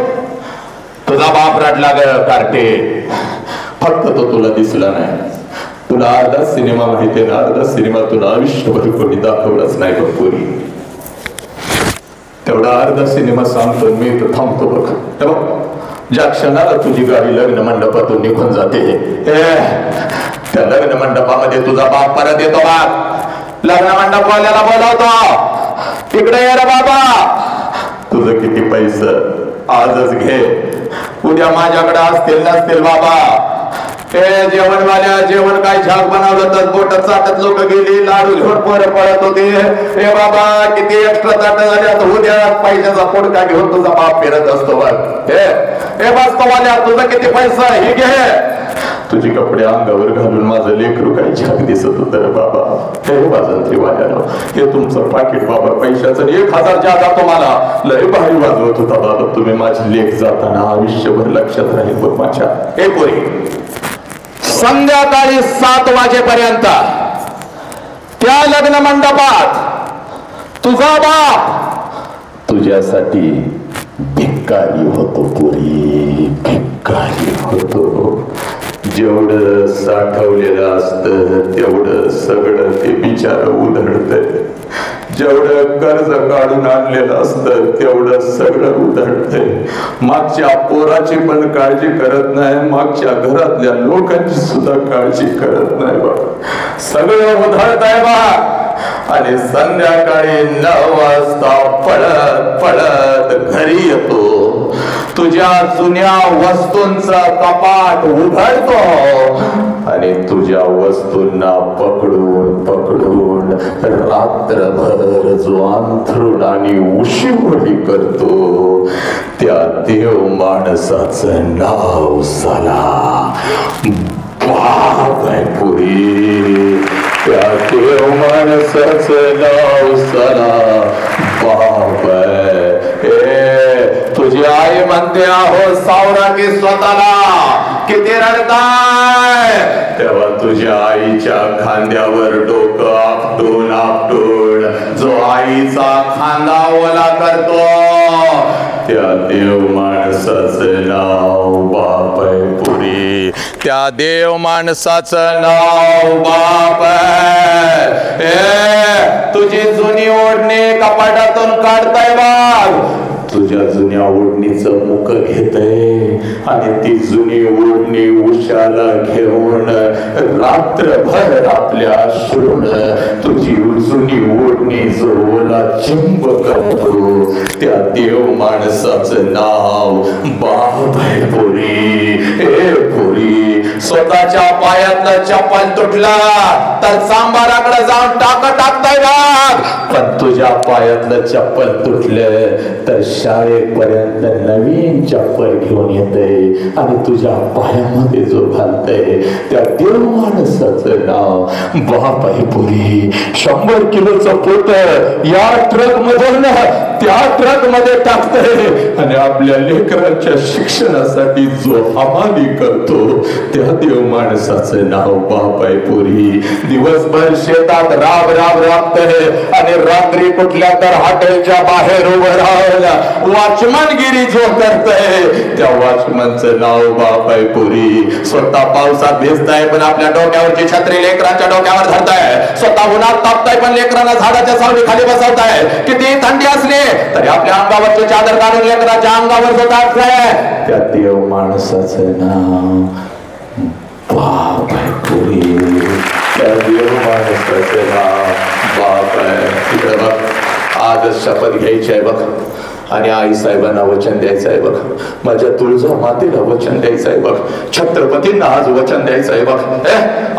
तुझा बाप रडला ग कार्टे, फक्त तो तुला दिसला नाही. तुला अर्धा सिनेमा माहिती ना, अर्धा सिनेमा तुला आयुष्यभर कोणी दाखवलाच नाही बघ पोरी. तेवढा अर्धा सिनेमा सांगतो मी, तर थांबतो बघ. हे बघ, ज्या क्षणाला तुझी गाडी लग्न मंडपातून निघून जाते, त्या लग्न मंडपामध्ये तुझा बाप परत येतो बा, लग्न मंडपवाल्याला बोलावतो, इकडे ये रे बाबा, तुझं किती पैसे आजच घे, उद्या माझ्याकडे असतील नसतील बाबा. जेवणवाल्या जेवण काय झाक बनवलं तर बोट चाटत लोक गेली, लाडू घेऊन पोरं पळत होते. हे बाबा किती एक्स्ट्रा चाट झाल्या, उद्या पैशाचा पोटका घेऊन तुझा बाप फिरत असतो बघ. हे वाल्या, तुझं किती पैसा, हे घे. तुझी कपडे अंगावर घालून माझं लेकरू काही झाक दिसत होत रे बाबा. हे वाजंत्रीवाल्यानं, हे तुमचं पाकिट बाबा पैशाचं 1000 जाता तुम्हाला लय भारी वाजवत होता बाबा. तुम्ही माझी लेख जाताना आयुष्यभर लक्षात राहील बघ माझ्या. हे पोरी, संध्याकाळी 7 वाजेपर्यंत त्या लग्न मंडपात तुझा बाप तुझ्यासाठी भिकारी होतो पोरी, भिकारी होतो. जेवढं साठवलेलं असतं तेवढं सगळं ते बिचार उधळतंय. जेवढं कर्ज काढून आणलेलं असतं तेवढं सगळं उधळतंय. मागच्या पोराची पण काळजी करत नाही, मागच्या घरातल्या लोकांची सुद्धा काळजी करत नाही बा. सगळं उधळतंय बा. आणि संध्याकाळी 9 वाजता पळत पळत घरी येतो. तुझ्या जुन्या वस्तूंचा कपाट उघडतो आणि तुझ्या वस्तूंना पकडून पकडून रात्रभर जो अंथरुण आणि उशीवडी करतो त्या देव माणसाचं नाव साला बाप आहे पुरी. त्या देव माणसाचं नाव साला बाप आहे. तुझी आई म्हणते आहो सावरा की स्वतःला किती रडताय, तेव्हा तुझ्या आईच्या खांद्यावर डोकं आपटून आपटून जो आईचा खांदा ओला करतो त्या देव माणसाचं नाव बाप आहे पुरी. त्या देव माणसाचं नाव बाप आहे. तुझी जुनी ओढणी कपाटातून काढताय बाग. तुझ्या जुन्या ओढणीचं मुख घेतय आणि ती जुनी ओढणी उशाला घेऊन रात्रभर आपल्या अश्रून तुझी जुनी ओढणी जो ओला चिंब करतो त्या देव माणसाचं नाव बाप आहे पुरी. हे पुरी, स्वतःच्या पायातलं चप्पल तुटला तर सांबाराकडे जाऊन टाकताय बाग. पण तुझ्या पायातलं चप्पल तुटलं तर शाळेपर्यंत नवीन चप्पल घेऊन येते आणि तुझ्या पायामध्ये जो घालतय त्या देव माणसाचं नाव बाप आहे पुरी. 100 किलोचं पोत या ट्रक मधून त्या ट्रक मध्ये टाकतय आणि आपल्या लेकरांच्या शिक्षणासाठी जो हमाली करतो त्या देव माणसाचं नाव बाप आहे पुरी. दिवसभर शेतात राबतय आणि रात्री कुठल्या तर हॉटेलच्या बाहेर उभं राहायला वॉचमनगिरी जो करतय त्या वॉचमनचं नाव बाप आहे पुरी. स्वतः पावसात भिजताय पण आपल्या डोक्यावरची छत्री लेकरांच्या डोक्यावर धरताय. स्वतः उन्हात तापताय पण लेकरांना झाडाच्या सावली खाली बसवताय. किती थंडी असली तरी आपल्या अंगावरची चादर काढून लेकरांच्या अंगावर जो टाकताय त्या देव माणसाचं नाव बाप आहे पुरी. त्या देव माणसाचं नाव बाप आहे. तिकडे बघ, आज शपथ घ्यायची आहे बघ आणि आई साहेबांना वचन द्यायचं आहे बघ. माझ्या तुळजा मातेला वचन द्यायचं आहे बघ. छत्रपतींना आज वचन द्यायचं आहे बघ.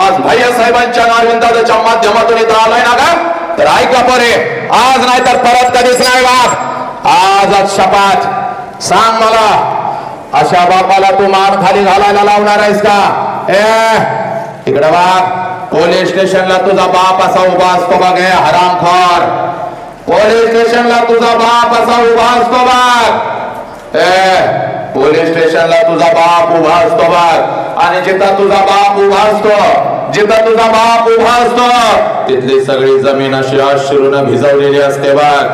आज भैया साहेबांच्या नारविंदाच्या माध्यमातून इथं आलाय ना का, तर ऐका परे, आज नाही तर परत कधीच नाही बाप. आज शपथ सांग मला, अशा बापाला तू मान खाली घालायला लावणार आहेस का? इकडे बघ, पोलीस स्टेशनला तुझा बाप असा उभा असतो बघ. हरामखोर, पोलीस स्टेशनला तुझा बाप असा उभा असतो बघ. पोलीस स्टेशनला तुझा बाप उभा असतो बघ. आणि जिथं तुझा बाप उभा असतो, जिथं तुझा बाप उभा असतो तिथली सगळी जमीन अशी अश्रूने भिजवलेली असते बघ.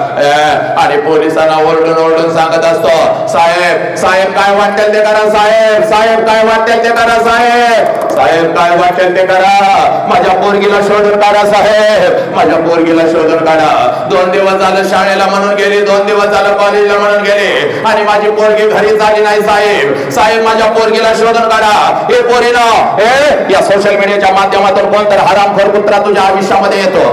आणि पोलिसांना ओरडून ओरडून सांगत असतो, साहेब साहेब काय वाटेल ते करा, साहेब साहेब काय वाटेल ते करा, साहेब साहेब काय वाटेल ते करा, माझ्या पोरगीला शोधून काढा, साहेब माझ्या पोरगीला शोधून काढा. 2 दिवस झालं शाळेला म्हणून गेली, 2 दिवस झालं कॉलेजला म्हणून गेली आणि माझी पोरगी घरी झाली नाही, साहेब साहेब माझ्या पोरगीला शोधून काढा. हे पोरीनं या सोशल मीडियाच्या माध्यमातून कोणतरी हरामखोर कुत्रा तुझ्या आयुष्यामध्ये येतो.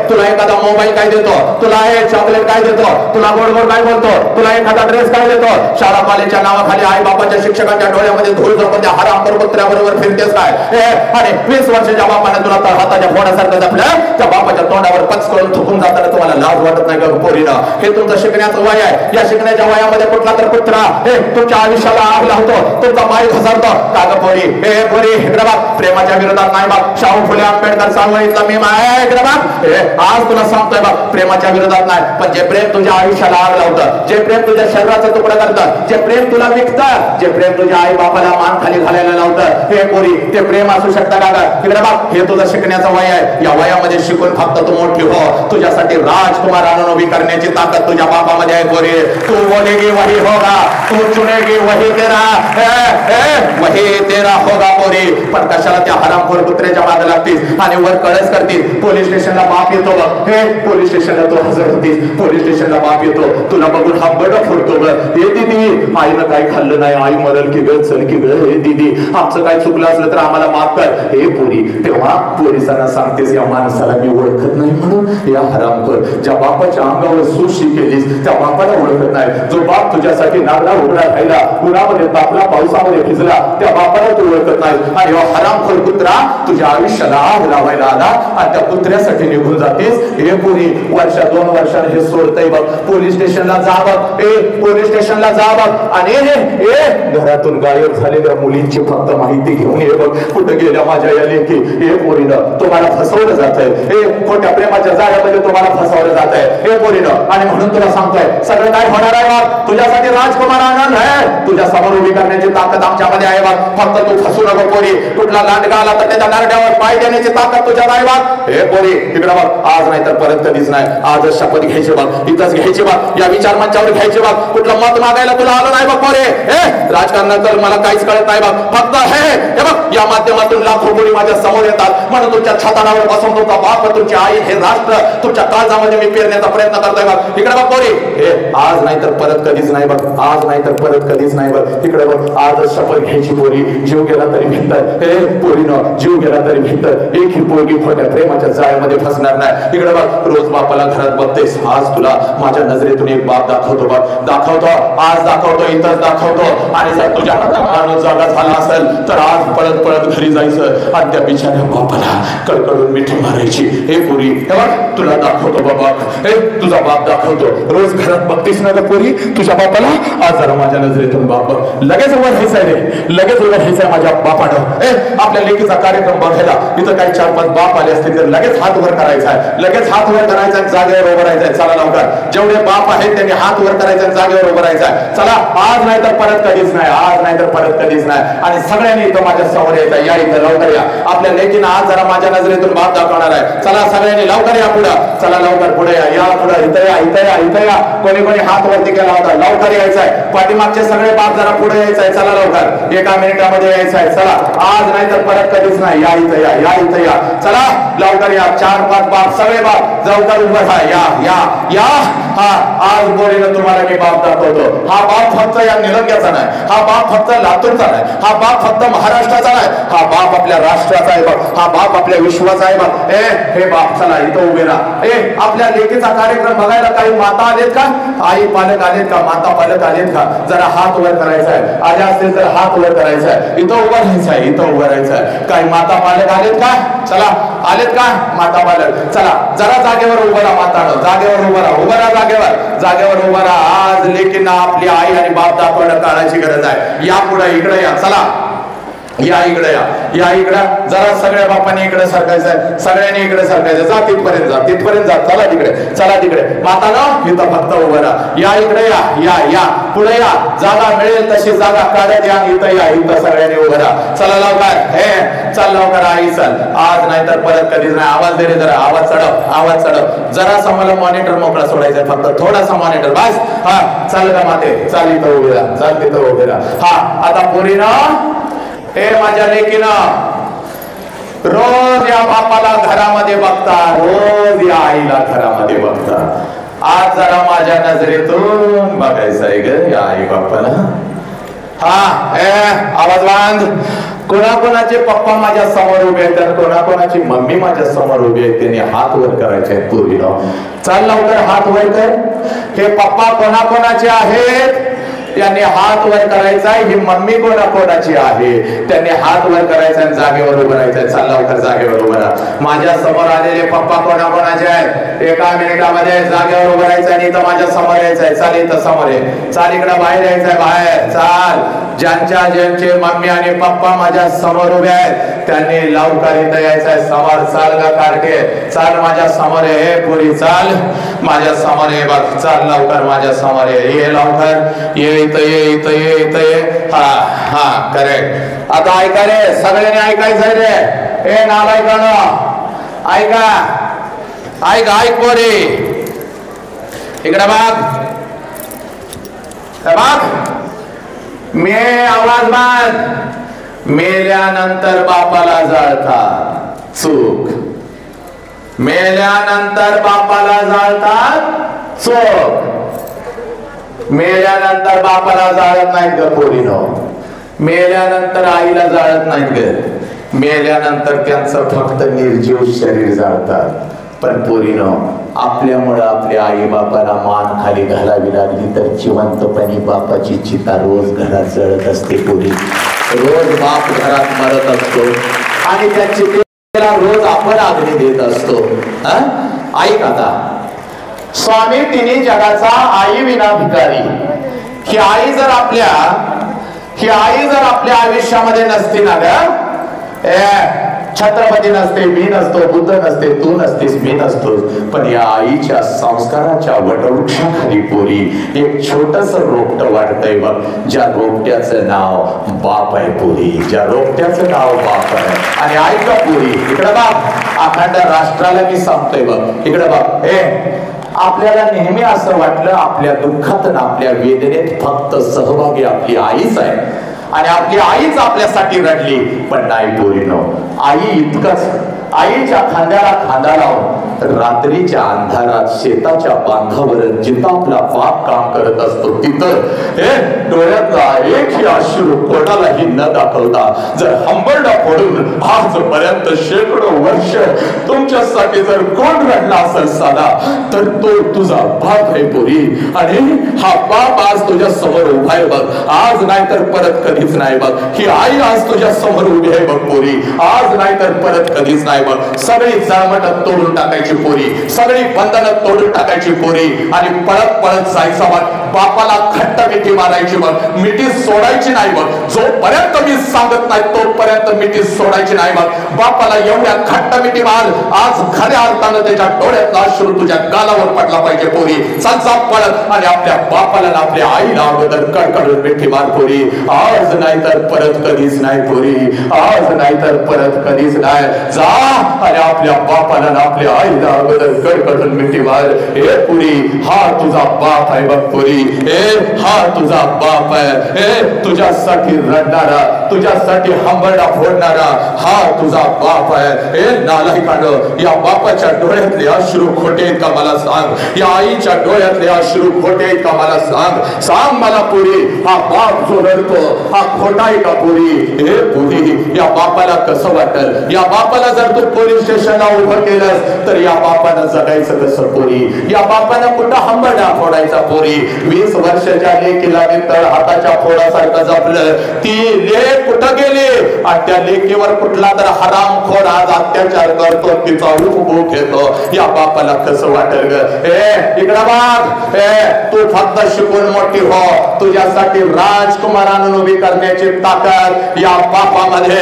तुला एखादा मोबाईल काय देतो, तुला हे चॉकलेट काय देतो, तुला गोड गोड काय बोलतो, तुला एखादा ड्रेस काय देतो. शाळा कॉलेजच्या नावाखाली आई बापाच्या शिक्षकांच्या डोळ्यामध्ये धूळ झोपून त्या हरामखोर कुत्र्याबरोबर फिरतेस काय? आणि 20 वर्षाच्या बापाने तुला तर हाताच्या फोडासारखं जपलं, त्या बापाच्या तोंडावर पच करून थुकून जाताना तुम्हाला लाज वाटत नाही का पोरीनं? हे तुमचं शिकण्याचं वय आहे. या शिकण्याच्या वयामध्ये कुठला तर कुत्रा तुमच्या आयुष्याला आग लावतो, तुमचा पाय घसरतो का ग पोरी? हे पोरी इकडे बघ, प्रेमाच्या विरोधात नाही बघ. शाहू फुले आंबेडकर चळवळीतला मी आहे इकडे बघ. आज तुला सांगतोय बघ, प्रेमाच्या विरोधात नाही, पण जे प्रेम तुझ्या आयुष्याला आग लावतं, जे प्रेम तुझ्या शरीराचं तुकडं करतं, जे प्रेम तुला विकतं, जे प्रेम तुझ्या आई बापाला मान खाली घालायला लावतं, हे पोरी ते प्रेम असू शकतं का ग? इकडे बघ, हे तुझं शिकण्याचं वय आहे. या वयामध्ये शिकून फक्त तू मोठी हो. तुझ्या तुझ्यासाठी राजकुमार आणून उभी करण्याची ताकद तुझ्या बापामध्ये आहे पोरी. तू बोलेगी वही होगा, तू चुनेगी वही तेरा, वही तेरा होगा पोरी. पण कशाला त्या हरामखोर कुत्र्याच्या मागे लागतीस आणि वर कळस करतीस. पोलीस स्टेशनला बाप येतो बघ, हे पोलीस स्टेशनला तू हजर होतीस. पोलीस स्टेशनला बाप येतो, तुला बघून हा बड फोडतो बघ. हे दीदी आईनं काय खाल्लं नाही, आई मरल की ग, चल की ग. हे दीदी आमचं काय चुकलं असलं तर आम्हाला माफ कर. हे पोरी तेव्हा पोलिसांना सांगतेस या माणसाला मी ओळखत नाही म्हणून. या हरामखोर ज्या बापाच्या अंगावर सुशी केलीस त्या बापाला ओळखत नाही. जो बाप तुझ्यासाठी नागला उघडा राहिला, उन्हामध्ये तापला, पावसामध्ये भिजला, त्या बापाला तू ओळखत नाही. आणि हरामखोर कुत्रा तुझ्या आयुष्याला आग लावायला आला आणि त्या कुत्र्यासाठी निघून जातेस. हे पोरी वर्षा 2 वर्षाने हे सोडतय बघ. पोलीस स्टेशनला जा बघ, पोलीस स्टेशनला जा बघ. आणि घरातून गायब झालेल्या मुलींची फक्त माहिती घेऊन ये बघ. कुठे गेल्या माझ्या या लेकी. हे पोरीनं तुम्हाला फसवलं जात आहे. हे खोट्या प्रेमाच्या जाळ्यामध्ये तुम्हाला फसवलं जात आहे हे पोरीनं. आणि म्हणून तुला सांगतोय सगळं काय होणार आहे बघ. तुझ्यासाठी राजकुमार आनंद आहे, तुझ्या समोर उभी करण्याची ताकद आमच्यामध्ये आहे बघ. फक्त तू फसू नको पोरी. कुठला लांडगा आला तर त्याच्या नारड्यावर पाय देण्याची ताकद तुझ्यात आहे बघ. हे पोरी इकडे बघ, आज नाही तर परत कधीच नाही. आजच शपथ घ्यायची बघ, इथंच घ्यायची बघ, या विचार मंचावर घ्यायची बघ. कुठलं मत मागायला तुला आलं नाही बघ पोरी. राजकारणात तर मला काहीच कळत नाही बघ. फक्त हे बघ या माध्यमातून लाखो कोणी माझ्या समोर येतात म्हणून तुमच्या छाताडावर बसून तुमचा बाप, तुमची आई, हे राष्ट्र तुमच्या काळजामध्ये मी पेरण्याचा प्रयत्न करतोय बघ. इकडे बघ पोरी, हे आज नाही तर परत कधीच नाही बघ. आज नाही तर परत कधीच नाही बघ. इकडे बघ, आजच शपथ घ्यायची पोरी. जीव गेला तरी भिंतर, हे पोरीनं जीव गेला तरी भिंतर. एक ही पोरगी खोट्या प्रेमाच्या जाळ्यामध्ये फसणार नाही. इकडे बघ, रोज बापाला घरात बघतेस, आज तुला माझ्या नजरेतून एक बाप दाखवतो बघ. दाखवतो, आज दाखवतो, इथंच दाखवतो. आणि जर तुझ्या हाताला जागा झाला असेल तर आज पळत पळत घरी जायचं आणि त्या बिचाऱ्या बापाला कळकळून मिठी मारायची. हे पोरी हे बघ, तुला दाखवतो बाबा, हे तुझा बाप दाखवतो. रोज घरात बघतीस ना ग पोरी तुझ्या बापाला. आज जरा माझ्या नजरेतून बाप लगेच उभं राहायचंय रे, लगेच उभं राहायचंय माझ्या बापानं. आपल्या लेकीचा कार्यक्रम बघायला इथं काही 4-5 बाप आले असतील तर लगेच हात वर करायचा आहे, लगेच हात वर करायचा आहे, जागेवर उभं राहायचंय. चला लवकर, जेवढे बाप आहेत त्यांनी हात वर करायचा, जागेवर उभं राहायचंय. चला, आज नाही तर परत कधीच नाही, आज नाही तर परत कधीच नाही. आणि सगळ्यांनी इथं माझ्या समोर यायचं. या इथं लवकर या. आपल्या लेकीनं आज जरा माझ्या नजरेतून बाप दाखवणार आहे. चला सगळ्यांनी लवकर या पुढं. चला लवकर पुढे या, या पुढे, इथं या, इथं या, इथं या. कोणी कोणी हात वरती केला होता, लवकर यायचंय. पाठीमागचे सगळे बाप जरा पुढे यायचंय. चला लवकर, 1 मिनिटामध्ये यायचंय. चला, आज नाही तर परत कधीच नाही. या इथं या, या इथं या. चला लवकर या. 4-5 बाप, सगळे बाप लवकर उभं राहा. या या या. हा, आज बोलीनं तुम्हाला मी बाप दाखवतो. हा बाप फक्त या निलंग्याचा नाही, हा बाप फक्त लातूरचा नाही, हा बाप फक्त महाराष्ट्राचा नाही, हा बाप आपल्या राष्ट्राचा आहे बघ. हा बाप आपल्या विश्वाचा आहे बघ. हे बाप चला इथं उभे राहा. आपल्या लेकीचा कार्यक्रम बघायला काही माता आलेत का, आई पालक आलेत का, माता पालक आलेत का? जरा हात वर करायचा आहे. आले असतील तर हात वर करायचा आहे. इथं उभं राहायचं आहे, इथं उभं राहायचं आहे. काही माता पालक आलेत का? चला, आलेत का माता पालक? चला जरा जागेवर उभं राहा. मातानं जागेवर उभं राहा, उभं राहा, जागेवर उभं राहा. आज लेकींना आपली आई आणि बाप दाखवणं काळाची गरज आहे. या पुढे, इकडे या. चला या इकडे या, या इकडे. जरा सगळ्या बापांनी इकडे सरकायचं आहे, सगळ्यांनी इकडे सरकायचं. जा तिथपर्यंत, जा तिथपर्यंत जा. चला तिकडे, चला तिकडे. मातानं इथं फक्त उभं राहा. या इकडे या, या या पुढे या. जागा मिळेल तशी जागा काढत या. इथं या, इथं सगळ्यांनी उभं राहा. चला लवकर, हे चल लवकर आई चल. आज नाही तर परत कधीच नाही. आवाज दे रे जरा, आवाज चढव, आवाज चढव. जरासा मला मॉनिटर मोकळा सोडायचा, फक्त थोडासा मॉनिटर बस. हा चल का माते, चल इथं उभे राहा, चल तिथं उभे राहा. हा आता पोरीनं, हे माझ्या लेकीनं, रोज या बापाला घरामध्ये बघता, रोज या आईला घरामध्ये बघता. आज जरा माझ्या नजरेतून बघायचं आहे ग या आई बापाला. हा आवाज बांध. कोणाकोणाचे पप्पा माझ्या समोर उभे आहेत तर कोणाकोणाची मम्मी माझ्या समोर उभी आहे. त्यांनी हात वर करायचे आहेत पूर्वीला. चल लवकर हात वर कर. हे पप्पा कोणाकोणाचे आहेत त्यांनी हात वर करायचा. ही मम्मी कोणाकोणाची आहे त्यांनी हात वर करायचा आणि जागेवर उभं राहायचं. चल लवकर जागेवर उभं राहा. माझ्या समोर आलेले पप्पा कोणाकोणाचे आहेत 1 मिनिटामध्ये जागेवर उभं राहायचं आणि इथं माझ्या समोर यायचंय. चाल इथं समोर आहे. चाल इकडं बाहेर यायचंय, बाहेर चाल. ज्यांचे मम्मी आणि पप्पा माझ्या समोर उभे आहेत त्यांनी लवकर इथं यायचंय समोर. चाल गा कारके, चाल माझ्या समोर आहे. पुरी चाल माझ्या समोर आहे बघ. चाल लवकर माझ्या समोर आहे. ये लवकर, ये इथं ये, इथं ये, इथं ये. हा हा करेक्ट. आता ऐका रे, सगळ्यांनी ऐकायचंय रे. हे नालायकांनो ऐका. ऐक ऐक पोरी, इकडे बघ, मी आवाज मान, मेल्यानंतर बापाला जाळतात चूक, मेल्यानंतर बापाला जाळतात चूक, मेल्यानंतर बापाला जाळत नाहीत ग पोरीनो, मेल्यानंतर आईला जाळत नाहीत ग, मेल्यानंतर त्यांचं फक्त निर्जीव शरीर जाळतात. पण पोरीनो, आपल्यामुळे आपल्या आई बापाला मान खाली घालावी लागली तर जिवंतपणी बापाची चिता रोज घरात जळत असते. पोरी, रोज बाप घरात मरत असतो आणि त्या चितेला रोज आपण अग्नी देत असतो. ऐक आता, स्वामी तिने जगाचा आई विना भिकारी, ही आई जर आपल्या आयुष्यामध्ये नसती ना ग, छत्रपती नसते, मी नसतो, बुद्ध नसते, तू नसतीस, मी नसतो, पण या आईच्या संस्काराच्या वटवृक्षाखाली पोरी एक छोटस रोपट वाढतंय बघ, ज्या रोपट्याचं नाव बाप आहे. पोरी, ज्या रोपट्याचं नाव बाप आहे. आणि ऐका पोरी, इकडे बघ, अखंड राष्ट्राला मी सांगतोय बघ, इकडे बघ, आपल्याला नेहमी असं वाटलं आपल्या दुःखात आणि आपल्या वेदनेत फक्त सहभागी आपली आईच आहे आणि आपली आईच आपल्यासाठी रडली. पण नाही पोरीनो, आई इतकंच, आईच्या खांद्याला खांदा लावून रात्रीच्या अंधारात शेताच्या बांधावर जिथं आपला बाप काम करत असतो तिथं डोळ्यातला एकही अश्रू कोणालाही न दाखवता जर हंबरडा पडून आजपर्यंत शेकडो वर्ष तुमच्यासाठी जर कोण रडला असेल साला तर तो तुझा बाप आहे पोरी. आणि हा बाप आज तुझ्या समोर उभा आहे बघ, आज नाही तर परत कधीच नाही बघ. ही आई आज तुझ्या समोर उभी आहे बघ पोरी, आज नाही तर परत कधीच नाही बघ. सगळी जळमट तोडून टाकायची पोरी, सगळी बंधनं तोडून टाकायची पोरी आणि पळत पळत जायचं बघ. बापाला खट्ट मिठी मारायची बघ, मिठी सोडायची नाही बघ. जोपर्यंत मी सांगत नाही तोपर्यंत मिठी सोडायची नाही बघ. बापाला एवढ्या खट्ट मिठी मार, आज खऱ्या अर्थानं त्याच्या डोळ्यातला अश्रू तुझ्या गालावर पडला पाहिजे पोरी. चल पळत आणि आपल्या बापाला ना आपल्या आईला अगोदर कडकडून मिठी मार पोरी. आज नाही तर परत कधीच नाही पोरी, आज नाही तर परत कधीच नाही. जा आणि आपल्या बापाला ना आपल्या आईला अगोदर कडकडून मिठी मार. हे पुरी, हा तुझा बाप आहे बघ पुरी, हा तुझा बाप आहे. तुझ्यासाठी रडणारा, तुझ्यासाठी हंबरडा फोडणारा हा तुझा बाप आहे. नालायकांनो, या बापाच्या डोळ्यातले अश्रू खोटे आहेत का मला सांग, या आईच्या डोळ्यातले अश्रू खोटे आहेत का मला सांग. सांग मला पुरी, हा बाप जो रडतो हा खोटा आहे का पुरी? हे पुरी, या बापाला कसं वाटेल? या बापाला जर तू पोलीस स्टेशनला उभं केलंस तर या बापानं जगायचं कसं पोरी? या बापानं कुठं हंबरडा फोडायचा पोरी? 20 वर्षाच्या लेकीला तळ हाताच्या फोडासारखं जपलं, ती लेक कुठं गेली? आणि त्या लेकीवर कुठला तर हरामखोर आज अत्याचार करतो, तिचा उपभोग घेतो. या बापाला कसं वाटेल ग? इकडं बघ, तू फक्त शिकून मोठी हो, तुझ्यासाठी राजकुमारांना उभी करण्याची ताकद या बापामध्ये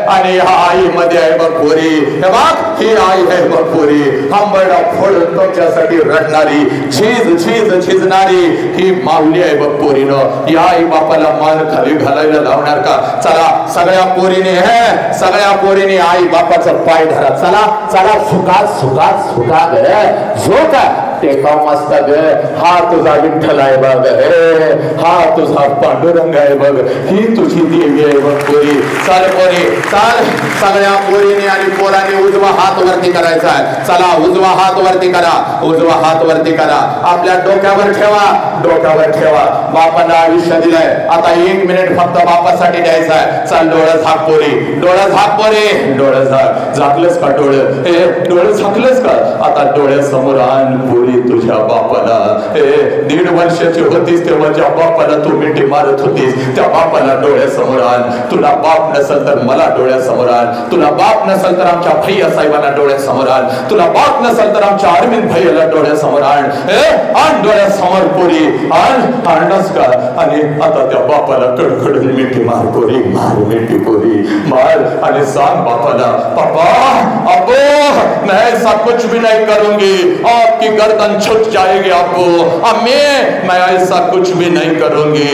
आणि ह्या आईमध्ये आहे बघ पोरी. हे बघ, ही आई आहे बघ पोरी, हंबरडा फोडून तुमच्यासाठी रडणारी, झिजणारी ही माऊली आहे बघ पोरीनं. या आई बापाला मान खाली घालायला लावणार का? चला सगळ्या पोरीने, सगळ्या पोरीने आई बापाचं पाय धरा. चला चला, सुखात सुखात सुखात झोका टेका मस्त ग. हा तुझा विठ्ठल आहे बघ, हा तुझा पांडुरंग आहे बघ, ही तुझी देवी आहे बघ पोरी. चल पोरी चल, सगळ्या पोरीने आणि पोराने उजवा हात वरती करायचा आहे. चला उजवा हात वरती करा, उजवा हात वरती करा, आपल्या डोक्यावर ठेवा, डोक्यावर ठेवा. बापाला आयुष्य दिलंय, आता 1 मिनिट फक्त बापासाठी द्यायचं आहे. चल डोळं झाक पोरी, डोळं झाक पोरी, डोळं झाक. झाकलंस का डोळं? डोळं झाकलंस का? आता डोळ्यासमोर आण पोरी तुझ्या बापाला. 1.5 वर्षाची होतीस तेव्हा ज्या बापाला तू मिठी मारत होतीस त्या बापाला डोळ्यासमोर आण. तुला बाप नसेल तर मला डोळ्यासमोर आण, तुला बाप नसेल तर आमच्या भैया साहेबांना डोळ्यासमोर आण, तुला बाप नसेल तर आमच्या अरविंद भैयाला डोळ्यासमोर आण. आण डोळ्यासमोर पोरी, आण, आणस का? आणि आता त्या बापाला कडकडून मिठी मार पोरी, मार मिठी पोरी मार आणि सांग बापाला, पापा अबो मैं ऐसा कुछ भी नहीं करूंगी, आपकी गर्दन गर्दन झुक जाएगी आपको। मैं ऐसा कुछ भी नाही करूंगी।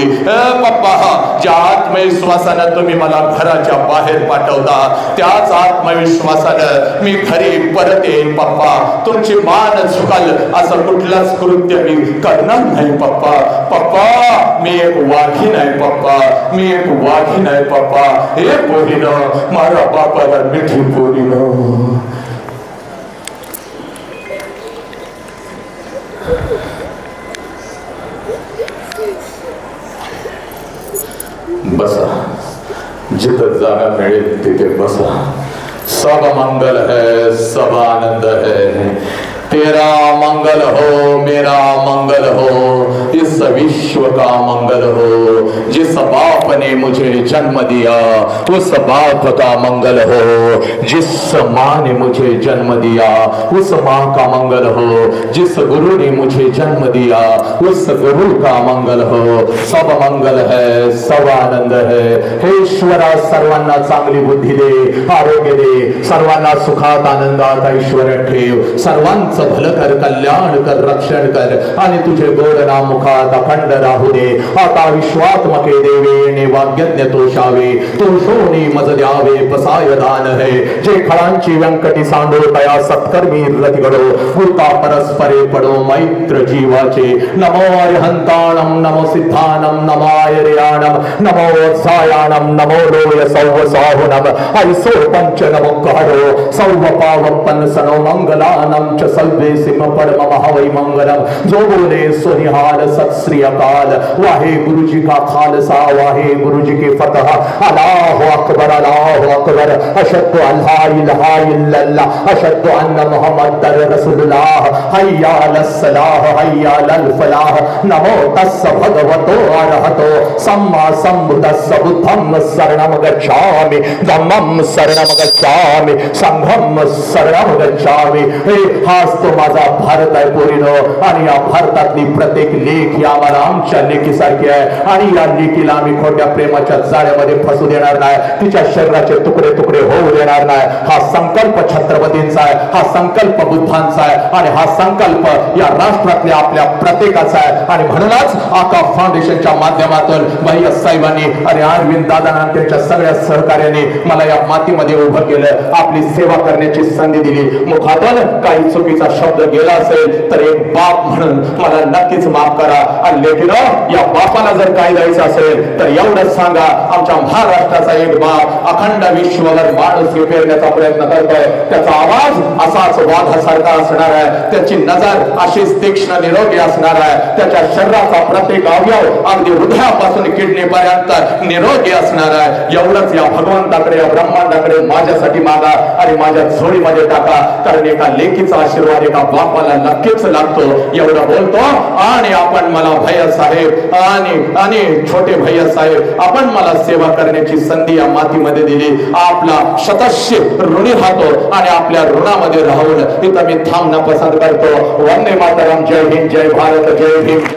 पप्पा, ज्या आत्मविश्वासानं तुम्ही मला घराच्या बाहेर पाठवता त्याच आत्मविश्वासानं मी घरी परत येईन पप्पा। तुमची मान झुकाल असं कुठलंच कृत्य मी करणार नाही पप्पा। पप्पा, मी एक वाघीण आहे पप्पा, मी एक वाघीण आहे पप्पा। हे पोरीनं माझ्या बापाला मिठी पोरीनं। बसा, जिथं जागा मिळेल तिथे बसा। सब मंगल है, सब आनंद है। तेरा मंगल हो, मेरा मंगल हो, इस विश्व का मंगल हो। जिस बाप ने मुझे जन्म दिया उस बाप का मंगल हो। जिस माँ ने मुझे जन्म दिया उस माँ का मंगल हो। जिस गुरु ने मुझे जन्म दिया उस गुरु का मंगल हो। सब मंगल है, सब आनंद है। हे ईश्वरा, सर्वांना चांगली बुद्धी दे, आरोग्य दे, सर्वांना सुखात आनंदात ऐश्वर्य ठेव, सर्वांचं भलं कर, कल्याण कर, रक्षण कर आणि तुझे गोड नाम मुखात अखंड राहू दे। आता विश्वात्मके देवे ने वाग्यज्ञ तोषावे, तोषोनी मज द्यावे पसाय दान है। जे खळांची व्यंकटी सांडो तया सत्कर्मी रती घडो, भूता परस्परे पडो मैत्र जीवाचे। नमो अरिहंताणम, नमो सिद्धानम, नमो आयर्याणम, नमो वत्सायाणम, नमो लोय सौव साहुनम, ऐसो पंच नमोकारो सौव पावपन सनो मंगलानम च सल्वे सिम परम महावै मंगलम। जो बोले सो निहाल, सत श्री अकाल। वाहे गुरु जी का खालसा, वाहे गुरु जी के फतह। अल्लाहु अकबर, अल्लाहु अकबर। अशहदु अल्ला इलाहा इल्लल्लाह, अशहदु अन्ना मुहम्मदर रसूलुल्लाह। हय्या अलस सलाह, हय्या अलल फलाह। नमो तस्स भगवतो अरहतो सम्मा सम्बुद्धस्स। बुद्धं शरणं गच्छामि, धम्मं शरणं गच्छामि, संघं शरणं गच्छामि। हे हाच तो माझा भारत आहे पोरीनो, आणि या भारतातली प्रत्येक लेख या आम्हाला आमच्या लेकीसारखी आहे। आणि या लेकीला आम्ही खोट्या प्रेमाच्या जाळ्यामध्ये फसू देणार नाही, तिच्या शरीराचे तुकडे तुकडे होऊ देणार नाही। हा संकल्प छत्रपतींचा आहे, हा संकल्प बुद्धांचा आहे, आणि हा संकल्प या राष्ट्रातल्या आपल्या प्रत्येकाचा आहे। आणि म्हणूनच आका फाउंडेशनच्या माध्यमातून भैया साहेबांनी आणि अरविंद दादांना त्यांच्या सगळ्या सहकार्याने मला या मातीमध्ये उभं केलं, आपली सेवा करण्याची संधी दिली। मुखातून काही चुकीचा शब्द गेला असेल तर एक बाप म्हणून मला नक्कीच माफ करा। आणि लेकिन या बापाला जर काय द्यायचं असेल तर एवढंच सांगा, आमच्या महाराष्ट्राचा एक बाप अखंड विश्वभर माणूस पेरण्याचा प्रयत्न करतोय। त्याचा आवाज असाच वाघासारखा असणार आहे, त्याची नजर अशीच तीक्ष्ण निरोगी असणार आहे, त्याच्या शरीराचा प्रत्येक अवयव अगदी हृदयापासून किडनी पर्यंत निरोगी असणार आहे। एवढंच या भगवंताकडे, या ब्रह्मांडाकडे माझ्यासाठी मागा आणि माझ्या झोळीमध्ये टाका, कारण एका लेकीचा आशीर्वाद एका बापाला नक्कीच लागतो। एवढं बोलतो आणि आपण मला भैया साहेब आणि छोटे भैया साहेब, आपण मला सेवा करण्याची संधी या मातीमध्ये दिली। आपला शतस्य ऋणी राहतो आणि आपल्या ऋणामध्ये राहून इथं मी थांबणं पसंत करतो। वंदे मातरम, जय हिंद, जय भारत, जय भीम।